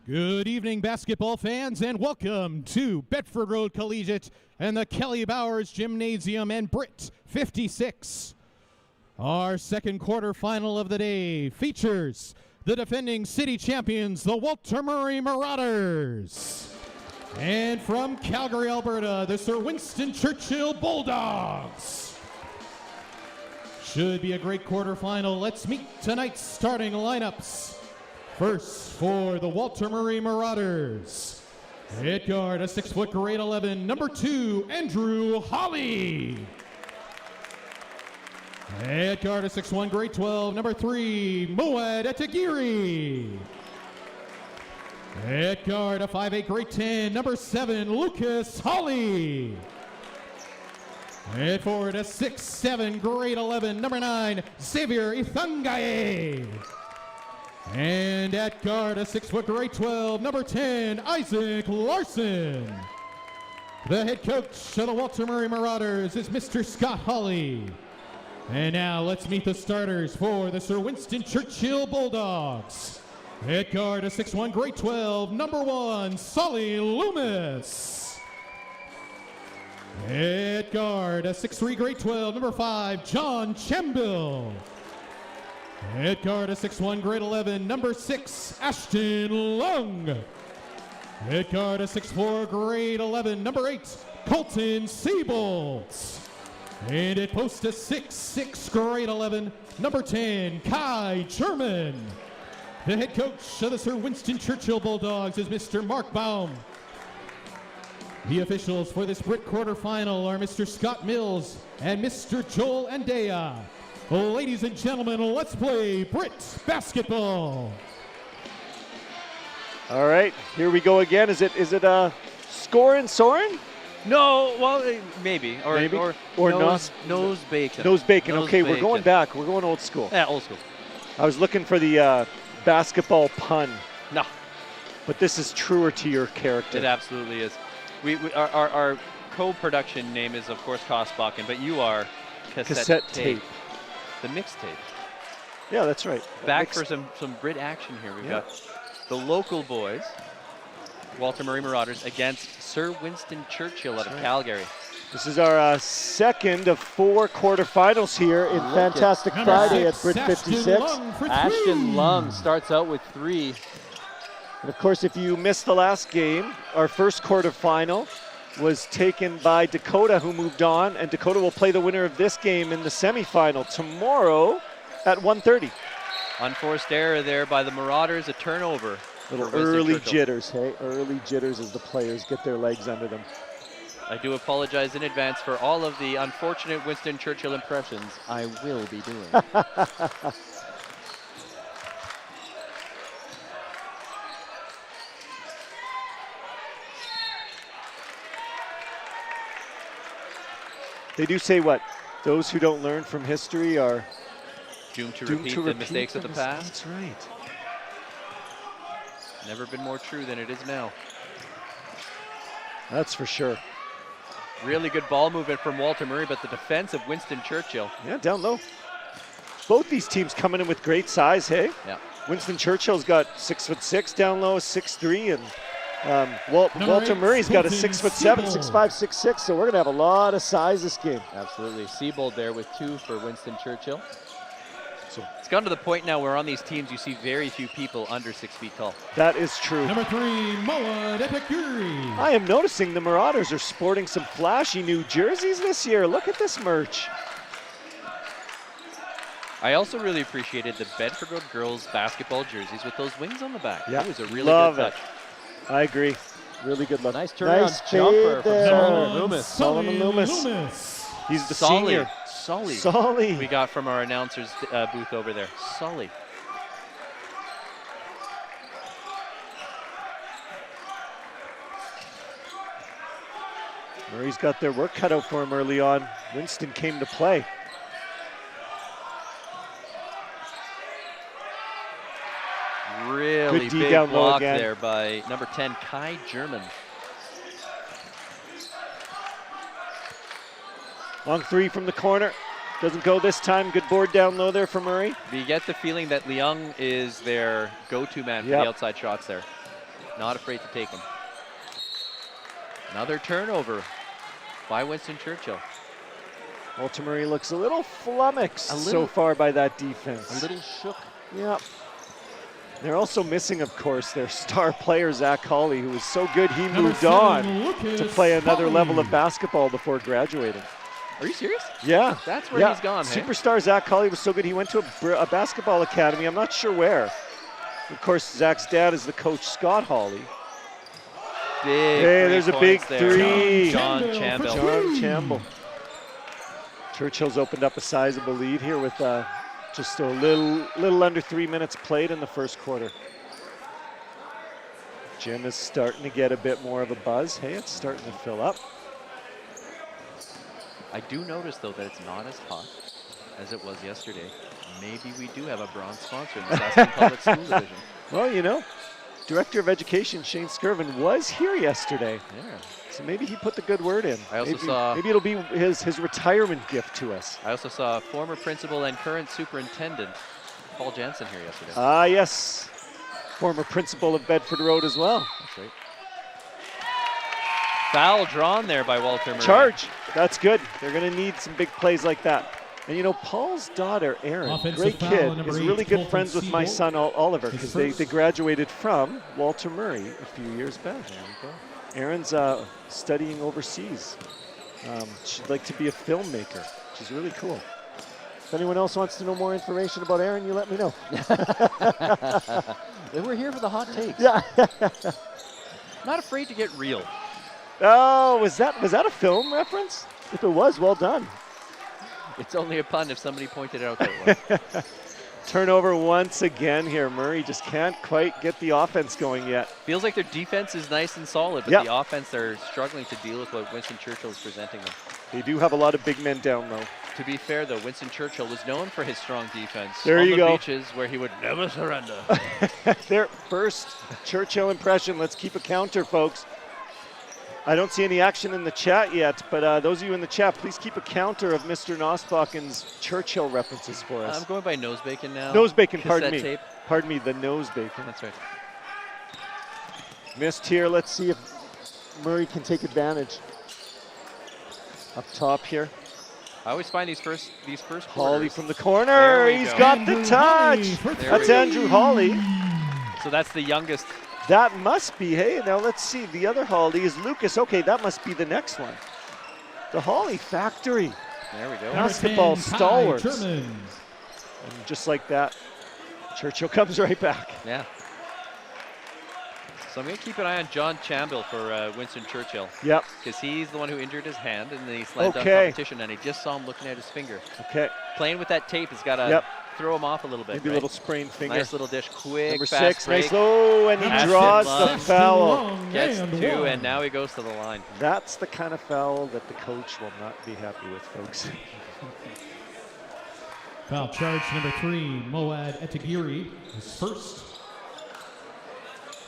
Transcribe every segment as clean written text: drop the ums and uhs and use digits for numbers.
Good evening, basketball fans, and welcome to Bedford Road Collegiate and the Kelly Bowers Gymnasium and BRIT 56. Our second quarterfinal of the day features the defending city champions, the Walter Murray Marauders. And from Calgary, Alberta, the Sir Winston Churchill Bulldogs. Should be a great quarterfinal. Let's meet tonight's starting lineups. First, for the Walter Murray Marauders, at guard, a 6-foot grade 11, number 2, Andrew Hawley. At guard, a 6'1", grade 12, number 3, Moed Etagiri. At guard, a 5'8", grade 10, number 7, Lucas Hawley. At forward, a 6'7", grade 11, number 9, Xavier Ithangaye. And at guard, a 6-foot grade 12, number 10, Isaac Larson. The head coach of the Walter Murray Marauders is Mr. Scott Hawley. And now let's meet the starters for the Sir Winston Churchill Bulldogs. At guard, a 6'1", grade 12, number 1, Solly Loomis. At guard, a 6'3", grade 12, number 5, John Chembill. At guard, a 6'1", grade 11, number 6, Ashton Lung. At guard, a 6'4", grade 11, number 8, Colton Seabolt. And at post, a 6'6", grade 11, number 10, Kai German. The head coach of the Sir Winston Churchill Bulldogs is Mr. Mark Baum. The officials for this BRIT quarterfinal are Mr. Scott Mills and Mr. Joel Andea. Ladies and gentlemen, let's play BRIT basketball. All right, here we go again. Is it scoring, Soren? No, well, maybe. Or nose bacon. Nose bacon. Nose okay, bacon. We're going back. We're going old school. Yeah, old school. I was looking for the basketball pun. No. But this is truer to your character. It absolutely is. Our co-production name is, of course, Kosbakken, but you are Cassette Tape. The mixtape. Yeah, that's right. Back for some BRIT action here. We've got the local boys, Walter Murray Marauders, against Sir Winston Churchill out of Calgary. This is our second of 4 quarterfinals here in Fantastic Friday at BRIT 56. Ashton Lung starts out with 3. And of course, if you missed the last game, our first quarterfinal was taken by Dakota, who moved on, and Dakota will play the winner of this game in the semifinal tomorrow at 1:30. Unforced error there by the Marauders, a turnover. Little early jitters, hey? Early jitters as the players get their legs under them. I do apologize in advance for all of the unfortunate Winston Churchill impressions I will be doing. They do say what? Those who don't learn from history are doomed to repeat the mistakes of the past. That's right. Never been more true than it is now. That's for sure. Really good ball movement from Walter Murray, but the defense of Winston Churchill. Yeah, down low. Both these teams coming in with great size, hey? Yeah. Winston Churchill's got 6'6" down low, 6'3", and Walter Murray's got a 6'7", 6'5", 6'6", so we're going to have a lot of size this game. Absolutely. Seabold there with 2 for Winston Churchill. So it's gotten to the point now where on these teams you see very few people under 6 feet tall. That is true. Number 3, Moed Etagiri. I am noticing the Marauders are sporting some flashy new jerseys this year. Look at this merch. I also really appreciated the Bedford Road girls basketball jerseys with those wings on the back. Yeah. That was a really Love good touch. I agree. Really good look. Nice turnaround jumper from Solomon Loomis. Solomon Loomis. He's the senior. Solly. We got from our announcer's booth over there. Solly. Murray's got their work cut out for him early on. Winston came to play. Really big block there by number 10, Kai German. Long 3 from the corner. Doesn't go this time. Good board down low there for Murray. You get the feeling that Leung is their go-to man for the outside shots there. not afraid to take them. Another turnover by Winston Churchill. Walter Murray looks a little flummoxed so far by that defense. A little shook. Yeah. They're also missing, of course, their star player, Zach Hawley, who was so good he moved on to play another level of basketball before graduating. Are you serious? Yeah. That's where he's gone, hey? Superstar Zach Hawley was so good he went to a basketball academy. I'm not sure where. Of course, Zach's dad is the coach, Scott Hawley. Big hey, there's a big there. three. John Chambill. John Chambill. Churchill's opened up a sizable lead here with just a little under 3 minutes played in the first quarter. Gym is starting to get a bit more of a buzz. Hey, it's starting to fill up. I do notice, though, that it's not as hot as it was yesterday. Maybe we do have a bronze sponsor in the Saskatchewan Public School Division. Well, you know, Director of Education Shane Skirvin was here yesterday. Yeah. So maybe he put the good word in. I also saw... Maybe it'll be his retirement gift to us. I also saw former principal and current superintendent Paul Jansen here yesterday. Ah, yes. Former principal of Bedford Road as well. That's right. Foul drawn there by Walter Murray. Charge. That's good. They're going to need some big plays like that. And you know, Paul's daughter, Erin, great kid, is really good friends with my son, Oliver, because they graduated from Walter Murray a few years back. There we go. Erin's studying overseas. She'd like to be a filmmaker, which is really cool. If anyone else wants to know more information about Erin, you let me know. We're here for the hot takes. Yeah. Not afraid to get real. Oh, was that a film reference? If it was, well done. It's only a pun if somebody pointed out that it was. Turnover once again here. Murray just can't quite get the offense going yet. Feels like their defense is nice and solid, but the offense, they're struggling to deal with what Winston Churchill is presenting them. They do have a lot of big men down low. To be fair, though, Winston Churchill was known for his strong defense. There you go. On the beaches where he would never surrender. Their first Churchill impression. Let's keep a counter, folks. I don't see any action in the chat yet, but those of you in the chat, please keep a counter of Mr. Nosbaken's Churchill references for us. I'm going by nose bacon now. Nose bacon, pardon me. Tape. Pardon me, the nose bacon. That's right. Missed here. Let's see if Murray can take advantage. Up top here. I always find these first quarters. Hawley from the corner. He's got the touch. That's Andrew Hawley. So that's the youngest. That must be, hey, now let's see. The other Hawley is Lucas. Okay, that must be the next one. The Hawley factory. There we go. Basketball stalwarts. German. And just like that, Churchill comes right back. Yeah. So I'm going to keep an eye on John Chambill for Winston Churchill. Yep. Because he's the one who injured his hand in the slam dunk competition, and he just saw him looking at his finger. Okay. Playing with that tape has got to throw him off a little bit. Maybe a little sprained finger. Nice little dish, quick, Number fast 6, break. nice low, and he draws the foul. Gets 2, and now he goes to the line. That's the kind of foul that the coach will not be happy with, folks. Foul charge number 3, Moad Etagiri, his first.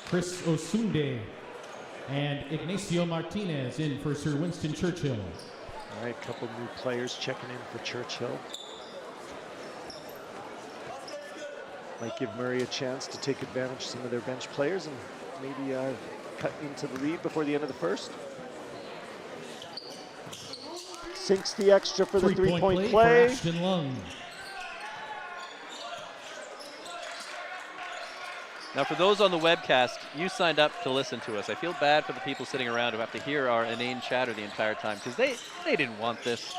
Chris Osunde and Ignacio Martinez in for Sir Winston Churchill. All right, a couple new players checking in for Churchill. Might give Murray a chance to take advantage of some of their bench players and maybe cut into the lead before the end of the first. Sinks the extra for the three-point play. For Ashton Lung. Now, for those on the webcast, you signed up to listen to us. I feel bad for the people sitting around who have to hear our inane chatter the entire time, because they didn't want this.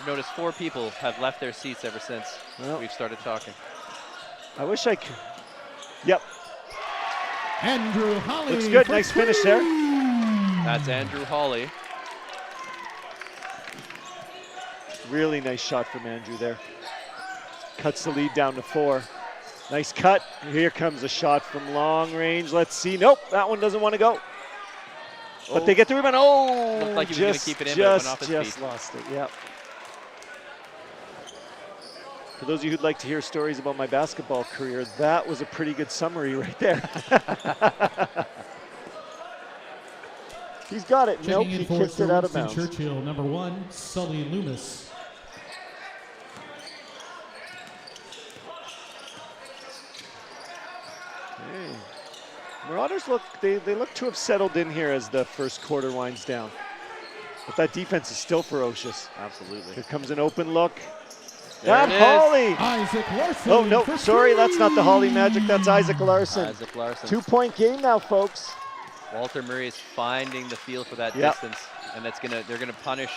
I've noticed 4 people have left their seats ever since we've started talking. I wish I could. Yep. Andrew Hawley. Looks good. Nice finish there. That's Andrew Hawley. Really nice shot from Andrew there. Cuts the lead down to 4. Nice cut. Here comes a shot from long range. Let's see. Nope, that one doesn't want to go. But they get the rebound. Oh, looked like he was going to keep it in, but it went off his just feet. Lost it. Yep. For those of you who'd like to hear stories about my basketball career, that was a pretty good summary right there. He's got it. Nope, he kicks it out of bounds. Churchill, number 1, Sully Loomis. Marauders look, they look to have settled in here as the first quarter winds down. But that defense is still ferocious. Absolutely. Here comes an open look. There it is. Holly! Isaac Larson. Oh, no, for sorry, three. that's not the Holly magic, that's Isaac Larson. Isaac Larson. 2-point game now, folks. Walter Murray is finding the feel for that Yep. distance, and they're gonna punish.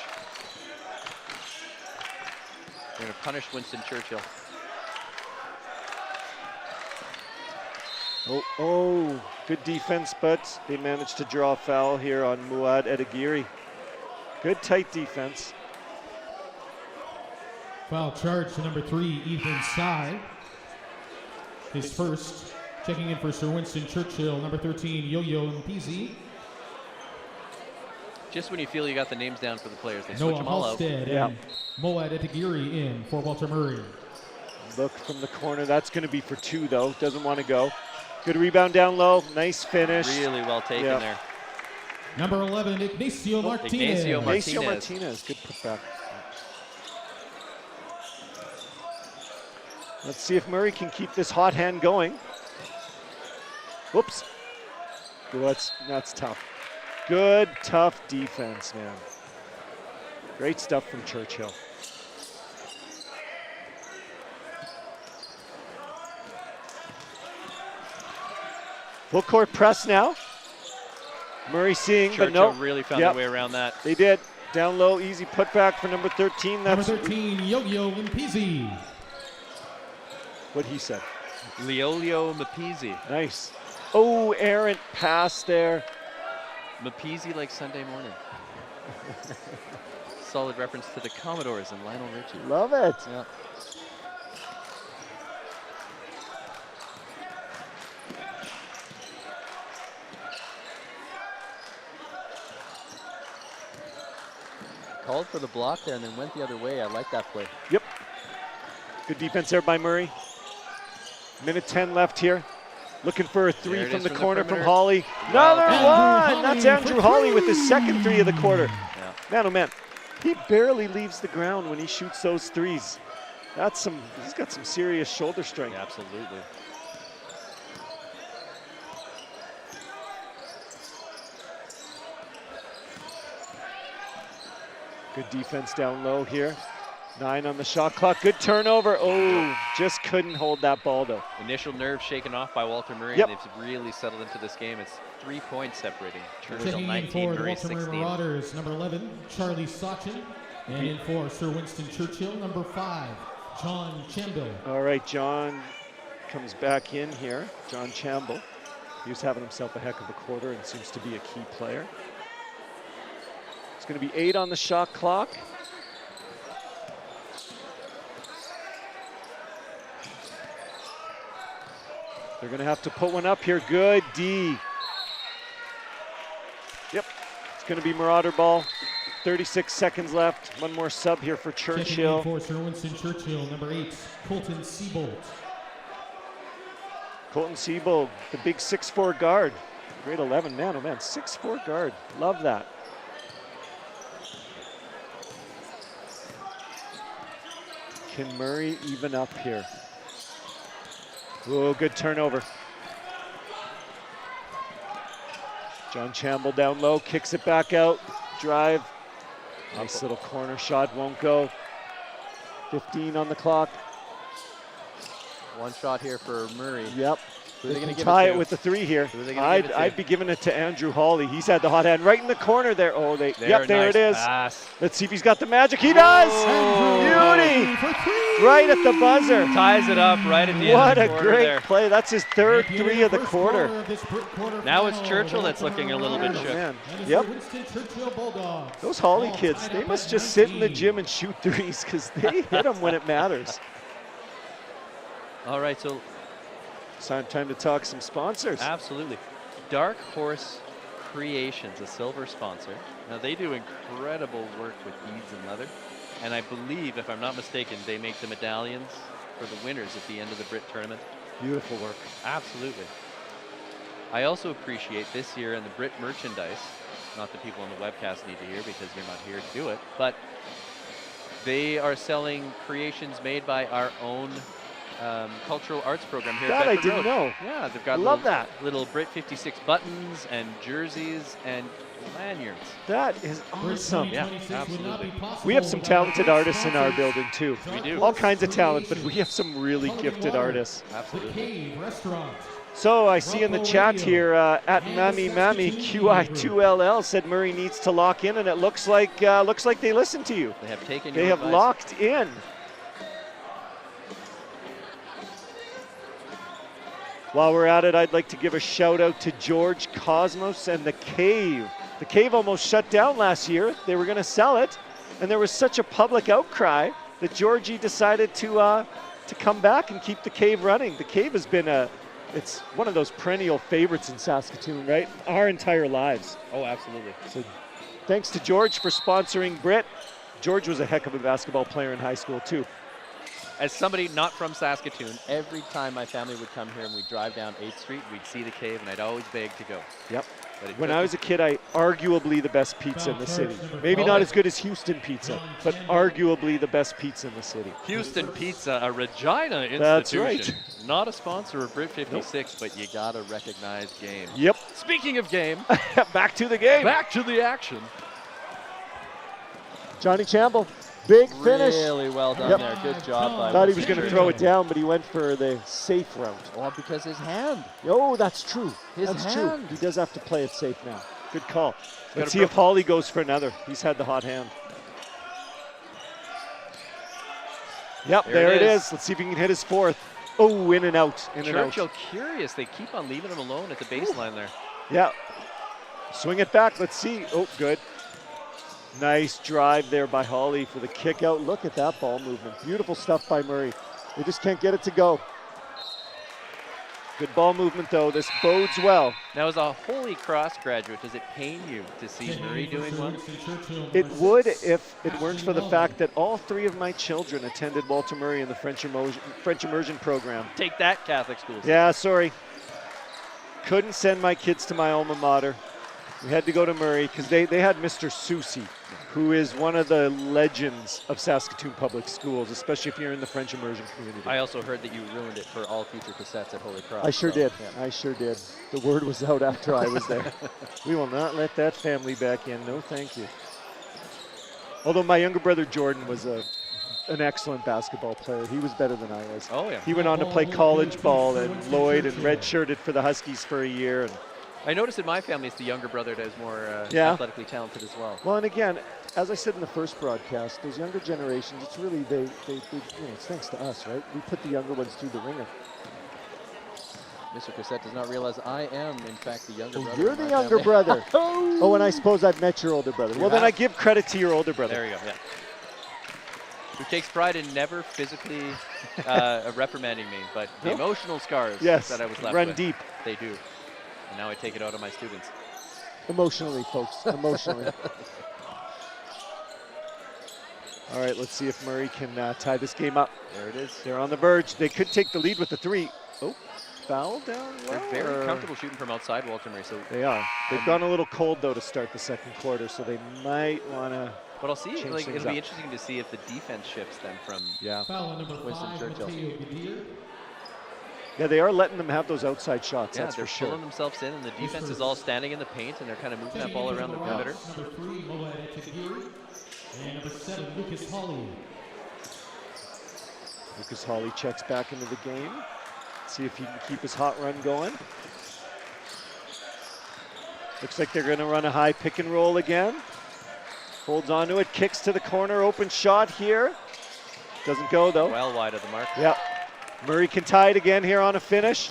They're gonna punish Winston Churchill. Oh, good defense, but they managed to draw a foul here on Muad Edagiri. Good tight defense. Foul charge to number 3, Ethan Sy. His first. Checking in for Sir Winston Churchill, number 13, Yo-Yo Mpizi. Just when you feel you got the names down for the players, they switch Noah them all out. Halstead and Moad Etagiri in for Walter Murray. Look from the corner, that's gonna be for 2 though, doesn't wanna go. Good rebound down low, nice finish. Really well taken there. Number 11, Ignacio Martinez. Ignacio Martinez, good putback. Let's see if Murray can keep this hot hand going. Whoops. Well, that's tough. Good, tough defense, man. Great stuff from Churchill. Full court press now. Murray seeing, Churchill but no. really found their way around that. They did. Down low, easy putback for number 13. That's number 13, Yo-Yo Mpizi. what he said. Leolio Mapizi. Nice. Oh, errant pass there. Mapizi like Sunday morning. Solid reference to the Commodores and Lionel Richie. Love it. Yeah. Called for the block there and then went the other way. I like that play. Yep. Good defense there by Murray. Minute 10 left here. Looking for a 3 from the corner from Hawley. Another one! That's Andrew Hawley with his second 3 of the quarter. Yeah. Man, oh man. He barely leaves the ground when he shoots those threes. He's got some serious shoulder strength. Yeah, absolutely. Good defense down low here. 9 on the shot clock. Good turnover. Oh, just couldn't hold that ball though. Initial nerves shaken off by Walter Murray, Yep. and they've really settled into this game. It's 3 points separating. Churchill Checking in 19, for the Murray Walter Murray 16. Marauders, number 11, Charlie Sachin. And in for Sir Winston Churchill, number 5, John Chambill. All right, John comes back in here. John Chambill. He was having himself a heck of a quarter and seems to be a key player. It's going to be 8 on the shot clock. They're going to have to put one up here. Good D. Yep, it's going to be Marauder ball. 36 seconds left. One more sub here for Churchill. Checking in for Sir Winston Churchill, number 8, Colton Siebold. Colton Siebold, the big 6'4" guard. Grade 11, man, oh man, 6'4" guard. Love that. Can Murray even up here? Oh, good turnover. John Chambill down low, kicks it back out. Drive. Nice little corner shot, won't go. 15 on the clock. One shot here for Murray. Yep. Who They are they going can to give tie it it to? with the 3 here. Who are they gonna give it to? I'd be giving it to Andrew Hawley. He's had the hot hand right in the corner there. Oh, there Nice it is. pass. Let's see if he's got the magic. He does! Beauty! Right at the buzzer. Ties it up right at the What end of a the quarter great there. play. That's his third At the end 3 of the first quarter. of this quarterfinal, Now it's Churchill the that's Walter looking a little bit Marauders shook. Man. and the Yep. Sir Winston Churchill Bulldogs. Those Hawley all kids, tied they up must at just sit in the 19. gym and shoot threes because they hit them when it matters. All right, so It's time to talk some sponsors. absolutely. Dark Horse Creations, a silver sponsor. Now they do incredible work with beads and leather. And I believe, if I'm not mistaken, they make the medallions for the winners at the end of the BRIT tournament. Beautiful work. Absolutely. I also appreciate this year in the BRIT merchandise, not that people on the webcast need to hear because you're not here to do it, but they are selling creations made by our own cultural arts program here That at I Bedford didn't Road. know. Yeah, they've got Love that. little BRIT 56 buttons and jerseys and lanyards. That is awesome. Yeah, absolutely. We have some talented artists in our building too. We do. All kinds of talent, but we have some really gifted artists. Absolutely. So I see in the chat here at Mami QI2LL said Murray needs to lock in, and it looks like they listened to you. They have taken They your have advice. locked in. While we're at it, I'd like to give a shout out to George Cosmos and the Cave. The Cave almost shut down last year. They were going to sell it, and there was such a public outcry that Georgie decided to come back and keep the Cave running. The Cave has been it's one of those perennial favorites in Saskatoon, right? Our entire lives. Oh, absolutely. So thanks to George for sponsoring BRIT. George was a heck of a basketball player in high school too. As somebody not from Saskatoon, every time my family would come here and we'd drive down 8th Street, we'd see the Cave, and I'd always beg to go. Yep. But When I was a kid, I arguably the best pizza in the city. Maybe not as good as Houston pizza, but arguably the best pizza in the city. Houston Pizza, a Regina institution. That's right. Not a sponsor of BRIT 56, but you gotta recognize game. Yep. Speaking of game, Back to the game. back to the action. Johnny Chamble, big finish. Really well done Yep. there. Good job by Thought he was Winston going to Churchill. throw it down, but he went for the safe route. Well, because his hand. Oh, that's true. His That's hand. true. He does have to play it safe now. Good call. got Let's a see if Hawley goes for another. He's had the hot hand. Yep, there it is. Let's see if he can hit his fourth. Oh, in and out. In and out. Churchill curious. They keep on leaving him alone at the baseline there. Yeah. Swing it back. Let's see. Oh, good. Nice drive there by Hawley for the kick out. Look at that ball movement. Beautiful stuff by Murray. They just can't get it to go. Good ball movement, though. This bodes well. Now, as a Holy Cross graduate, does it pain you to see Murray doing well? It would if it weren't for the fact that all three of my children attended Walter Murray in the French immersion program. Take that, Catholic schools. Yeah, sorry. Couldn't send my kids to my alma mater. We had to go to Murray because they had Mr. Soucy, who is one of the legends of Saskatoon public schools, especially if you're in the French immersion community. I also heard that you ruined it for all future cassettes at Holy Cross. I sure did. Yeah. I sure did. The word was out after I was there. We will not let that family back in. No, thank you. Although my younger brother Jordan was an excellent basketball player. He was better than I was. Oh, yeah. He went on to play college ball at Lloyd and redshirted for the Huskies for a year. And I noticed in my family it's the younger brother that is more athletically talented as well. well, and again, as I said in the first broadcast, those younger generations, it's really, they it's thanks to us, right? We put the younger ones through the ringer. Mr. Cassette does not realize I am, in fact, the younger brother. You're in the my younger family. brother. Oh, and I suppose I've met your older brother. Well, then I give credit to your older brother. There you go, yeah. Who takes pride in never physically reprimanding me, but the emotional scars Yes, that I was left run with, deep. they do. And now I take it out on my students. Emotionally, folks, emotionally. All right, let's see if Murray can tie this game up. There it is. They're on the verge. They could take the lead with the three. Oh, foul down low. They're very comfortable shooting from outside Walter Murray. So They are. They've gone a little cold, though, to start the second quarter, so they might want to. but I'll see. Change Like, things it'll be up. interesting to see if the defense shifts then from Yeah. Winston Churchill. Yeah, they are letting them have those outside shots, Yeah, that's they're for sure. pulling themselves in, and the defense is all standing in the paint, and they're kind of moving that ball around the perimeter. Number 3, Moed Etegir. And number 7, Lucas Hawley. Lucas Hawley checks back into the game. See if he can keep his hot run going. Looks like they're going to run a high pick and roll again. Holds on to it, kicks to the corner, open shot here. Doesn't go, though. Well wide of the mark. Yep. Murray can tie it again here on a finish.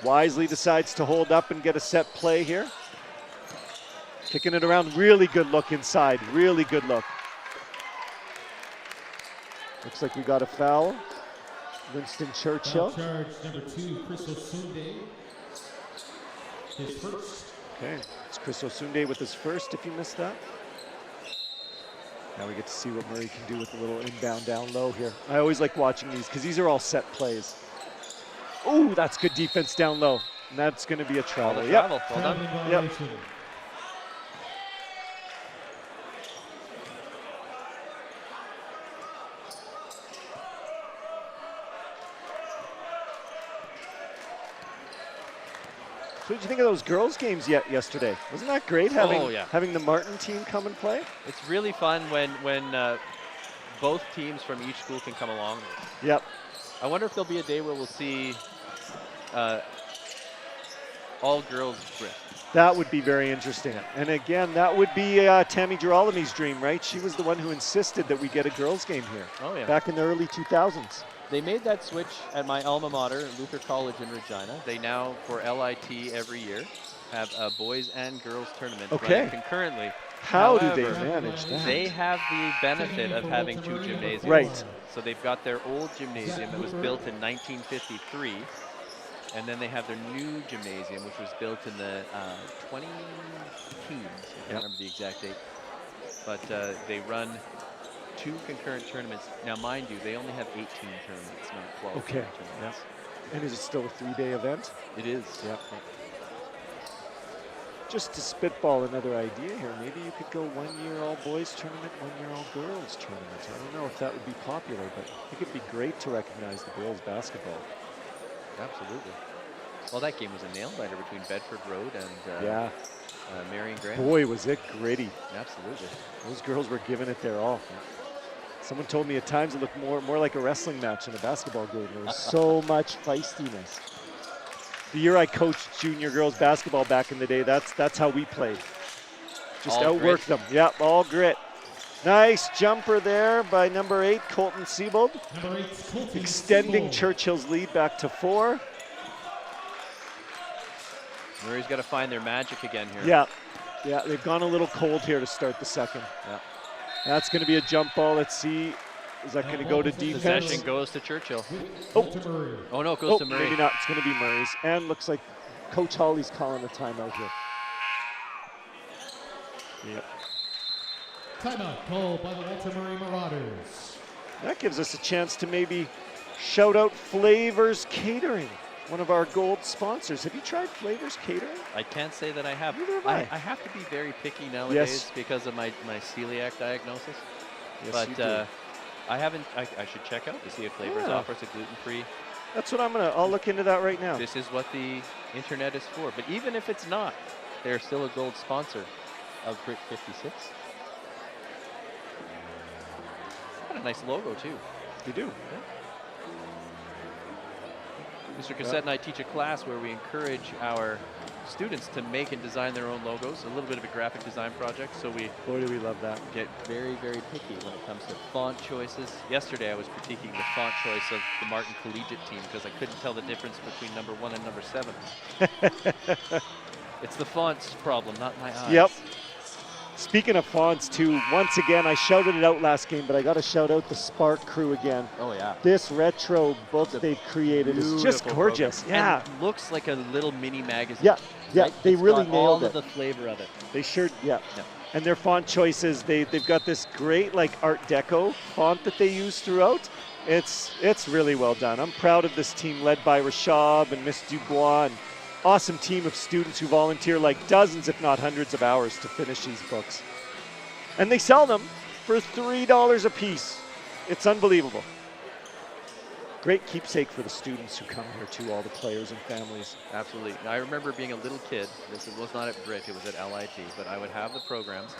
Wisely decides to hold up and get a set play here. Kicking it around, really good look inside, really good look. Looks like we got a foul. Winston Churchill. Foul charge number 2, Chris Osunde. His first. Okay, it's Chris Osunde with his first, if you missed that. Now we get to see what Murray can do with a little inbound down low here. I always like watching these because these are all set plays. Ooh, that's good defense down low. And that's going to be a travel. Well Yep. done. Traveling violation. So what did you think of those girls' games yesterday? Wasn't that great having the Martin team come and play? It's really fun when both teams from each school can come along. Yep. I wonder if there'll be a day where we'll see all girls BRIT. That would be very interesting. Yeah. And again, that would be Tammy Girolami's dream, right? She was the one who insisted that we get a girls' game here. Oh, yeah. Back in the early 2000s. They made that switch at my alma mater, Luther College in Regina. They now, for LIT every year, have a boys and girls tournament running concurrently. How However, do they manage that? They have the benefit of having 2 gymnasiums. Right. So they've got their old gymnasium that was built in 1953, and then they have their new gymnasium, which was built in the 20 teens. I can't remember the exact date. But they run 2 concurrent tournaments. Now, mind you, they only have 18 tournaments, not 12 tournaments. Yep. And is it still a 3-day event? It is. Yep. Just to spitball another idea here, maybe you could go 1 year all boys tournament, 1 year all girls tournament. I don't know if that would be popular, but I think it'd be great to recognize the girls basketball. Absolutely. Well, that game was a nail-biter between Bedford Road and Marion Grant. Boy, was it gritty. Absolutely. Those girls were giving it their all. Someone told me at times it looked more like a wrestling match than a basketball game. There was so much feistiness. The year I coached junior girls basketball back in the day, that's how we played. Just outwork them. Yep, all grit. Nice jumper there by number 8, Colton Siebold. Extending Churchill's lead back to 4. Murray's got to find their magic again here. Yeah, they've gone a little cold here to start the second. Yeah. That's going to be a jump ball. Let's see. Is that going to go to defense? Possession goes to Churchill. Oh no, it goes to Murray. Maybe not. It's going to be Murray's. And looks like Coach Hawley's calling a timeout here. Yep. Timeout called by the Walter Murray Marauders. That gives us a chance to maybe shout out Flavors Catering, one of our gold sponsors. Have you tried Flavors Catering? I can't say that I have. Neither have I. I have to be very picky nowadays because of my celiac diagnosis. Yes, but you do. I haven't. I should check out to see if Flavors offers a gluten-free. That's what I'll look into that right now. This is what the internet is for. But even if it's not, they're still a gold sponsor of BRIT 56. Got a nice logo too. You do. Yeah. Mr. Cassette and I teach a class where we encourage our students to make and design their own logos, a little bit of a graphic design project. So we Boy, do we love that. Get very, very picky when it comes to font choices. Yesterday I was critiquing the font choice of the Martin Collegiate team because I couldn't tell the difference between number 1 and number 7. It's the font's problem, not my eyes. Yep. Speaking of fonts too, once again, I shouted it out last game, but I got to shout out the Spark crew again. Oh yeah. This retro book they've created is just gorgeous. Program. Yeah. And it looks like a little mini magazine. Yeah, yeah, right? they It's really got nailed all it. of the flavor of it. They sure, yeah. And their font choices, they've got this great like Art Deco font that they use throughout. It's really well done. I'm proud of this team led by Rashab and Miss Dubois. And awesome team of students who volunteer like dozens, if not hundreds of hours to finish these books. And they sell them for $3 a piece. It's unbelievable. Great keepsake for the students who come here too, all the players and families. Absolutely. Now, I remember being a little kid. This was not at BRIT, it was at LIT, but I would have the programs,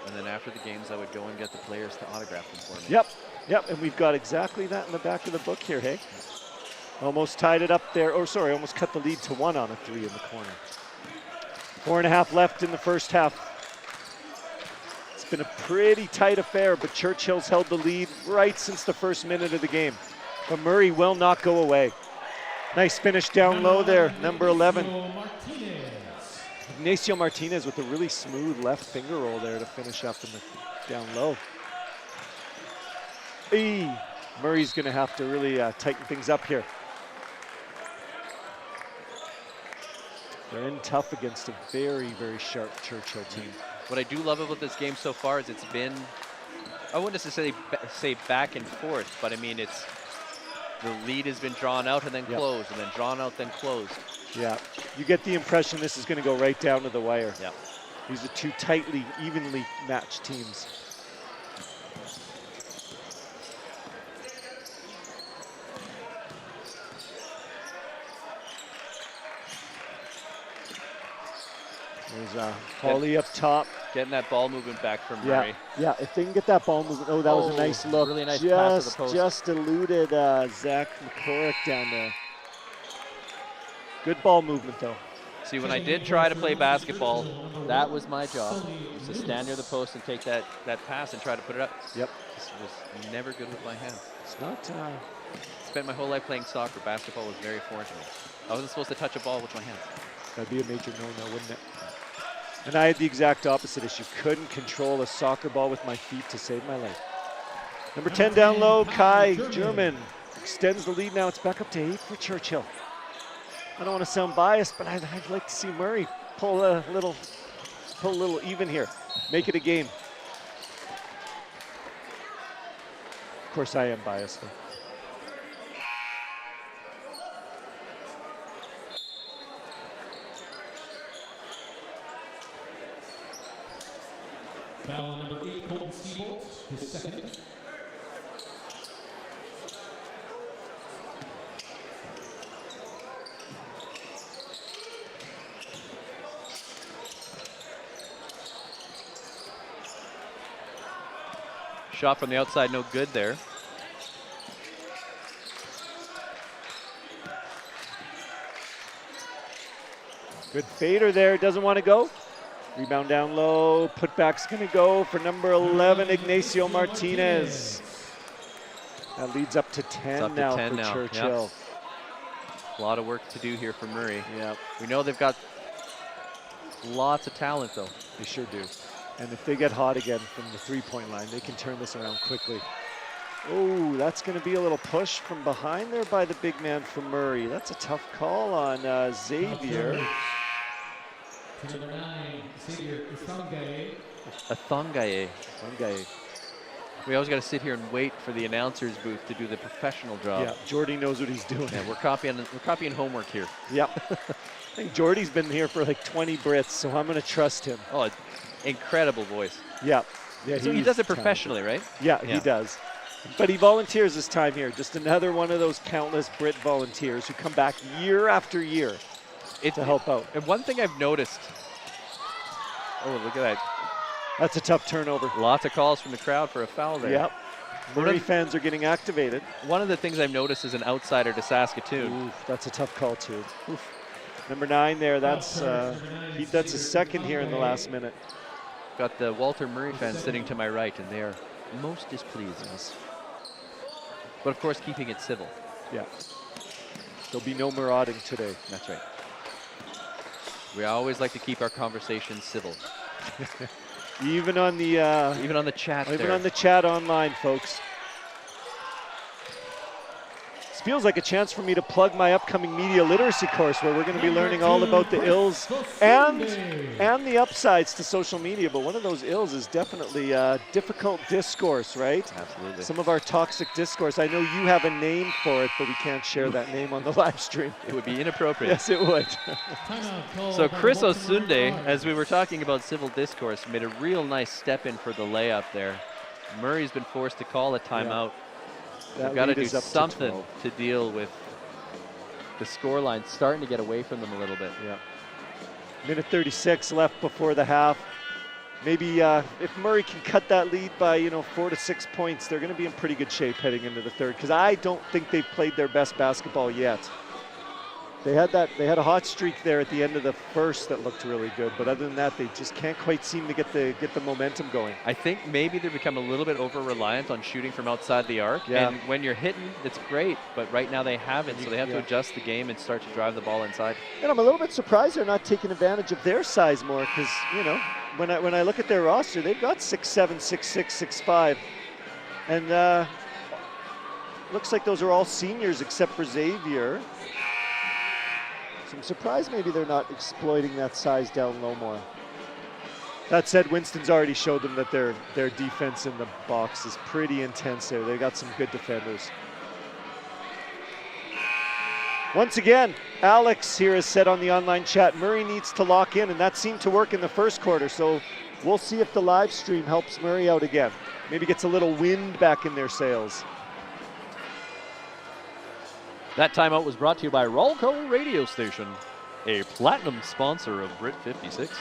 and then after the games, I would go and get the players to autograph them for me. Yep, and we've got exactly that in the back of the book here, hey? Almost tied it up there. Oh, sorry, almost cut the lead to 1 on a 3 in the corner. 4.5 left in the first half. It's been a pretty tight affair, but Churchill's held the lead right since the first minute of the game. But Murray will not go away. Nice finish down low there, number 11. Ignacio Martinez with a really smooth left finger roll there to finish up in the down low. Murray's going to have to really tighten things up here. They're in tough against a very, very sharp Churchill team. What I do love about this game so far is it's been, I wouldn't necessarily say back and forth, but I mean the lead has been drawn out and then closed, and then drawn out, then closed. Yeah, you get the impression this is going to go right down to the wire. Yeah. These are 2 tightly, evenly matched teams. There's Holly up top. Getting that ball movement back from Yeah, Murray. yeah. If they can get that ball movement. Oh, that was a nice look. Really nice pass to the post. Just eluded Zach McCorrick down there. Good ball movement, though. See, when I did try to play basketball, that was my job, was to stand near the post and take that pass and try to put it up. Yep. This was never good with my hands. It's not. Spent my whole life playing soccer. Basketball was very foreign to me. I wasn't supposed to touch a ball with my hands. That'd be a major no-no, wouldn't it? And I had the exact opposite issue. Couldn't control a soccer ball with my feet to save my life. Number 10 down low, Kai German extends the lead now. It's back up to 8 for Churchill. I don't want to sound biased, but I'd like to see Murray pull a little even here. Make it a game. Of course, I am biased, though. Foul on number 8, Colton Siebold, his second. Shot from the outside, no good there. Good fader there, doesn't want to go. Rebound down low, putback's gonna go for number 11, Ignacio Martinez. That leads up to 10 now for Churchill. Yep. A lot of work to do here for Murray. Yeah, We know they've got lots of talent though. they sure do. And if they get hot again from the three-point line, they can turn this around quickly. Oh, that's gonna be a little push from behind there by the big man from Murray. That's a tough call on Xavier. Number 9, Xavier Ufangaye. Athongaye. Fungaye. We always got to sit here and wait for the announcer's booth to do the professional job. Yeah, Jordy knows what he's doing. Yeah, we're copying homework here. Yep. I think Jordy's been here for like 20 Brits, so I'm gonna trust him. Oh, incredible voice. Yeah. Yeah, So he does it professionally, right? Yeah, he does. But he volunteers his time here. Just another one of those countless Brit volunteers who come back year after year to help out. And one thing I've noticed, oh, look at that. That's a tough turnover. Lots of calls from the crowd for a foul there. Yep. Murray fans are getting activated. One of the things I've noticed as an outsider to Saskatoon. Oof, that's a tough call too. Oof. Number 9 there, that's his second here in the last minute. Got the Walter Murray fans sitting to my right, and they are most displeased. But of course, keeping it civil. Yeah. There'll be no marauding today. That's right. We always like to keep our conversations civil. Even on the even on the chat. even on the chat online, folks. This feels like a chance for me to plug my upcoming media literacy course, where we're going to be learning all about the ills and the upsides to social media. But one of those ills is definitely difficult discourse, right? Absolutely. Some of our toxic discourse. I know you have a name for it, but we can't share that name on the live stream. It would be inappropriate. Yes, it would. So Chris Osunde, as we were talking about civil discourse, made a real nice step in for the layup there. Murray's been forced to call a timeout. They've got to do something to deal with the scoreline starting to get away from them a little bit. Yeah. Minute 36 left before the half. Maybe if Murray can cut that lead by 4 to 6 points, they're going to be in pretty good shape heading into the third, because I don't think they've played their best basketball yet. They had a hot streak there at the end of the first that looked really good, but other than that, they just can't quite seem to get the momentum going. I think maybe they've become a little bit over-reliant on shooting from outside the arc. Yeah. And when you're hitting, it's great, but right now they haven't, so they have to adjust the game and start to drive the ball inside. And I'm a little bit surprised they're not taking advantage of their size more, because when I look at their roster, they've got 6'7", 6'6", 6'5", and looks like those are all seniors except for Xavier. So I'm surprised maybe they're not exploiting that size down low more. That said, Winston's already showed them that their defense in the box is pretty intense there. They got some good defenders. Once again, Alex here has said on the online chat, Murray needs to lock in, and that seemed to work in the first quarter. So we'll see if the live stream helps Murray out again. Maybe gets a little wind back in their sails. That timeout was brought to you by Rolco Radio Station, a platinum sponsor of BRIT 56.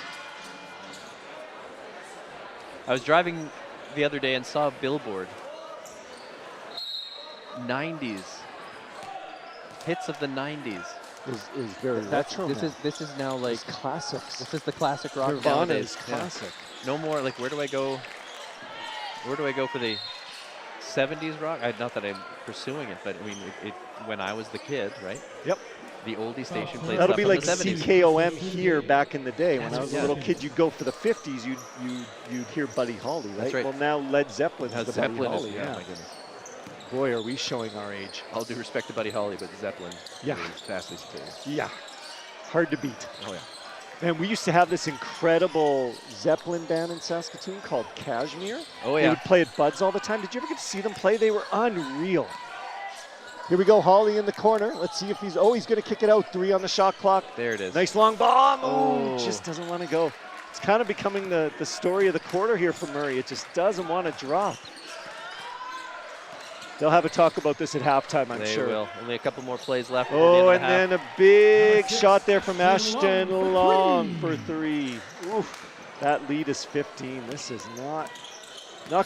I was driving the other day and saw a billboard. 90s. Hits of the 90s. Is very retro. This is now like It's classics. This is the classic rock Nirvana nowadays. is classic. Yeah. No more like where do I go for the 70s rock? Not that I'm pursuing it, but I mean when I was the kid, right? Yep. The oldie station played That'll stuff be from like the 70s. CKOM here back in the day. When I was a Yeah. little kid, you'd go for the 50s, you'd hear Buddy Holly, right? That's right. Well, now Led Zeppelin Now is the Zeppelin Buddy is, Holly. yeah, Yeah. my goodness. Boy, are we showing our age. All due respect to Buddy Holly, but Zeppelin Yeah. is vastly superior. Yeah. Hard to beat. Oh yeah. Man, we used to have this incredible Zeppelin band in Saskatoon called Kashmir. Oh They yeah. would play at Bud's all the time. Did you ever get to see them play? They were unreal. Here we go, Holly in the corner. Let's see if he's going to kick it out. 3 on the shot clock. There it is. Nice long bomb. Oh, Oh. just doesn't want to go. It's kind of becoming the story of the quarter here for Murray. It just doesn't want to drop. They'll have a talk about this at halftime, I'm They sure. will. Only a couple more plays left. before Oh, the and end of the then a big shot there from Ashton Long for 3. Oof, that lead is 15. This is not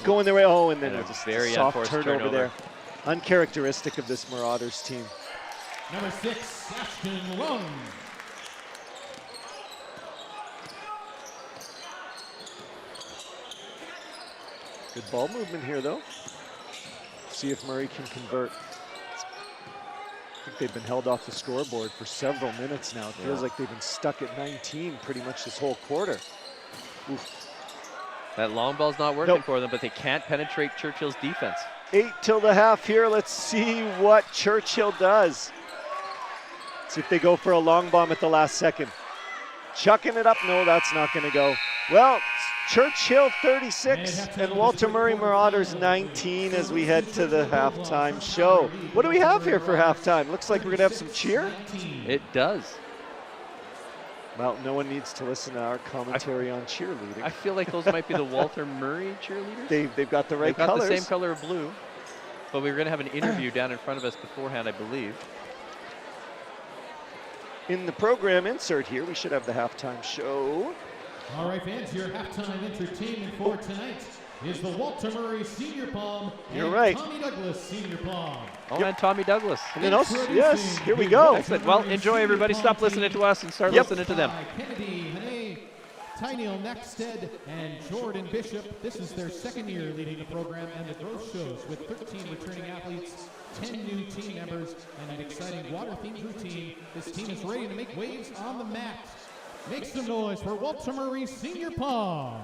going their way. Oh, and then And a just very a soft unforced turnover turnover. there. Uncharacteristic of this Marauders team. Number 6, Ashton Lung. Good ball movement here, though. See if Murray can convert. I think they've been held off the scoreboard for several minutes now. It feels like they've been stuck at 19 pretty much this whole quarter. Oof. That long ball's not working Nope. for them, but they can't penetrate Churchill's defense. 8 till the half here. Let's see what Churchill does. See if they go for a long bomb at the last second. Chucking it up. No, that's not going to go. Well, Churchill 36 and Walter Murray Marauders 19 as we head to the halftime show. What do we have here for halftime? Looks like we're going to have some cheer. It does. Well, no one needs to listen to our commentary on cheerleading. I feel like those might be the Walter Murray cheerleaders. They've got the right They've got colors. the same color of blue. But we were going to have an interview down in front of us beforehand, I believe. In the program insert here, we should have the halftime show. All right, fans, your halftime entertainment for tonight is the Walter Murray Senior Palm You're and right. Tommy Douglas Senior Palm. Oh, and Tommy Douglas. And then also, yes, here we go. Excellent. Well, enjoy, everybody. Stop listening to us and start Yep. listening to them. Kennedy, Hane, Tyneal Nexted, and Jordan Bishop. This is their second year leading the program, and the growth shows with 13 returning athletes, 10 new team members, and an exciting water-themed routine. This team is ready to make waves on the mat. Make some noise for Walter Murray Senior Palm.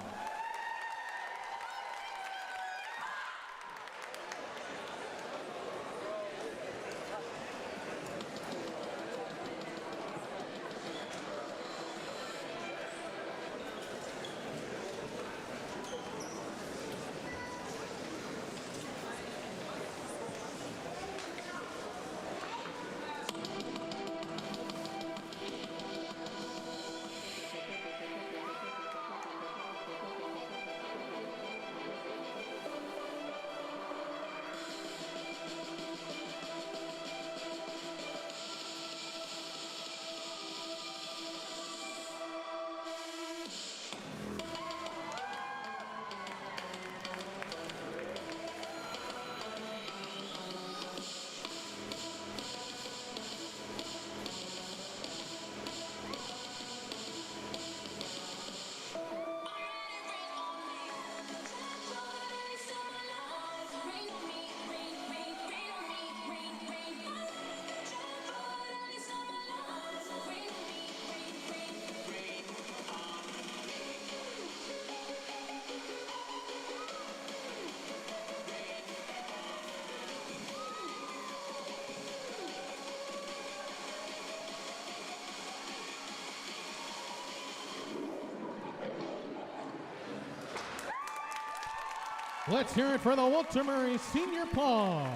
Let's hear it for the Walter Murray Senior Palm.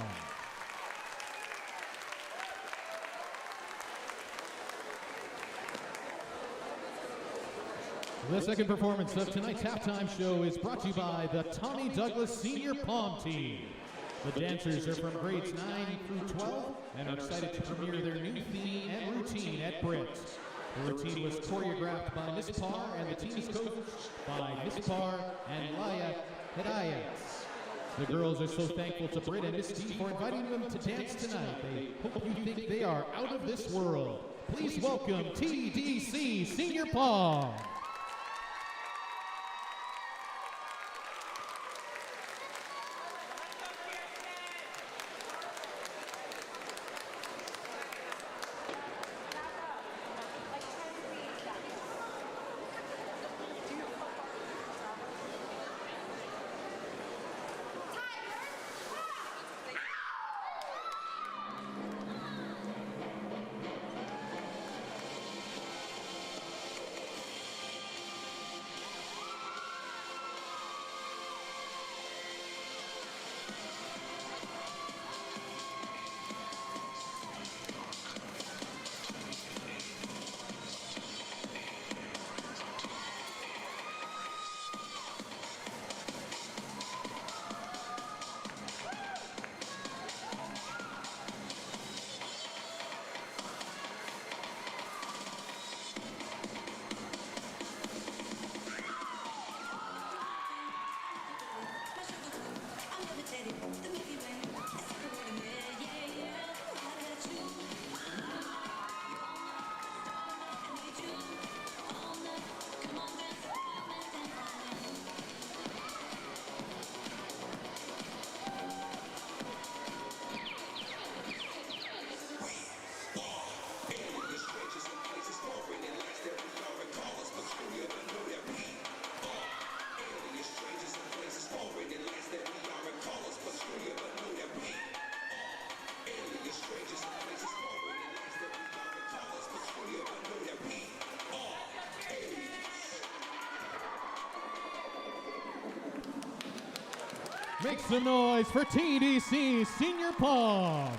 The second performance of tonight's halftime show is brought to you by the Tommy Douglas Senior Palm Team. The dancers are from grades 9 through 12 and are excited to premiere their new theme and routine at BRIT. The routine was choreographed by Miss Parr, and the team is coached by Miss Parr and Laya Hidayat. The girls are so thankful to Britt and Miss D for inviting them to dance tonight. They hope you think they are out of this world. Please welcome TDC Senior Prom. Make some noise for TDC Senior Prom.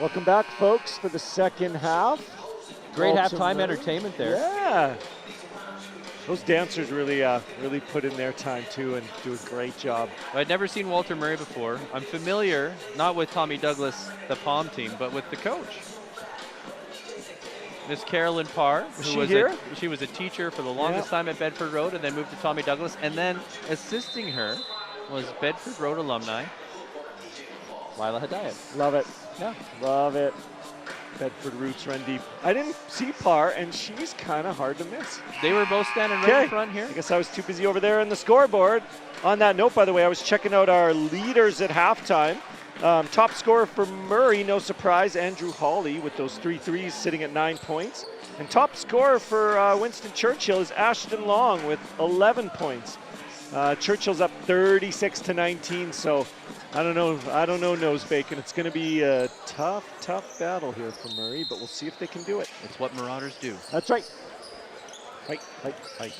Welcome back, folks, for the second half. Great Baltimore. halftime entertainment there. Yeah. Those dancers really put in their time, too, and do a great job. I'd never seen Walter Murray before. I'm familiar, not with Tommy Douglas, the Palm team, but with the coach. Miss Carolyn Parr, she was a teacher for the longest time at Bedford Road and then moved to Tommy Douglas. And then assisting her was Bedford Road alumni, Lila Hedayat. Love it. Yeah. Love it. Bedford roots run deep. I didn't see Parr, and she's kind of hard to miss. They were both standing right in front here. I guess I was too busy over there in the scoreboard. On that note, by the way, I was checking out our leaders at halftime. Top scorer for Murray, no surprise, Andrew Hawley with those 3 threes sitting at 9 points. And top scorer for Winston Churchill is Ashton Long with 11 points. Churchill's up 36-19, so I don't know, Nose Bacon. It's going to be a tough battle here for Murray, but we'll see if they can do it. It's what Marauders do. That's right. Fight.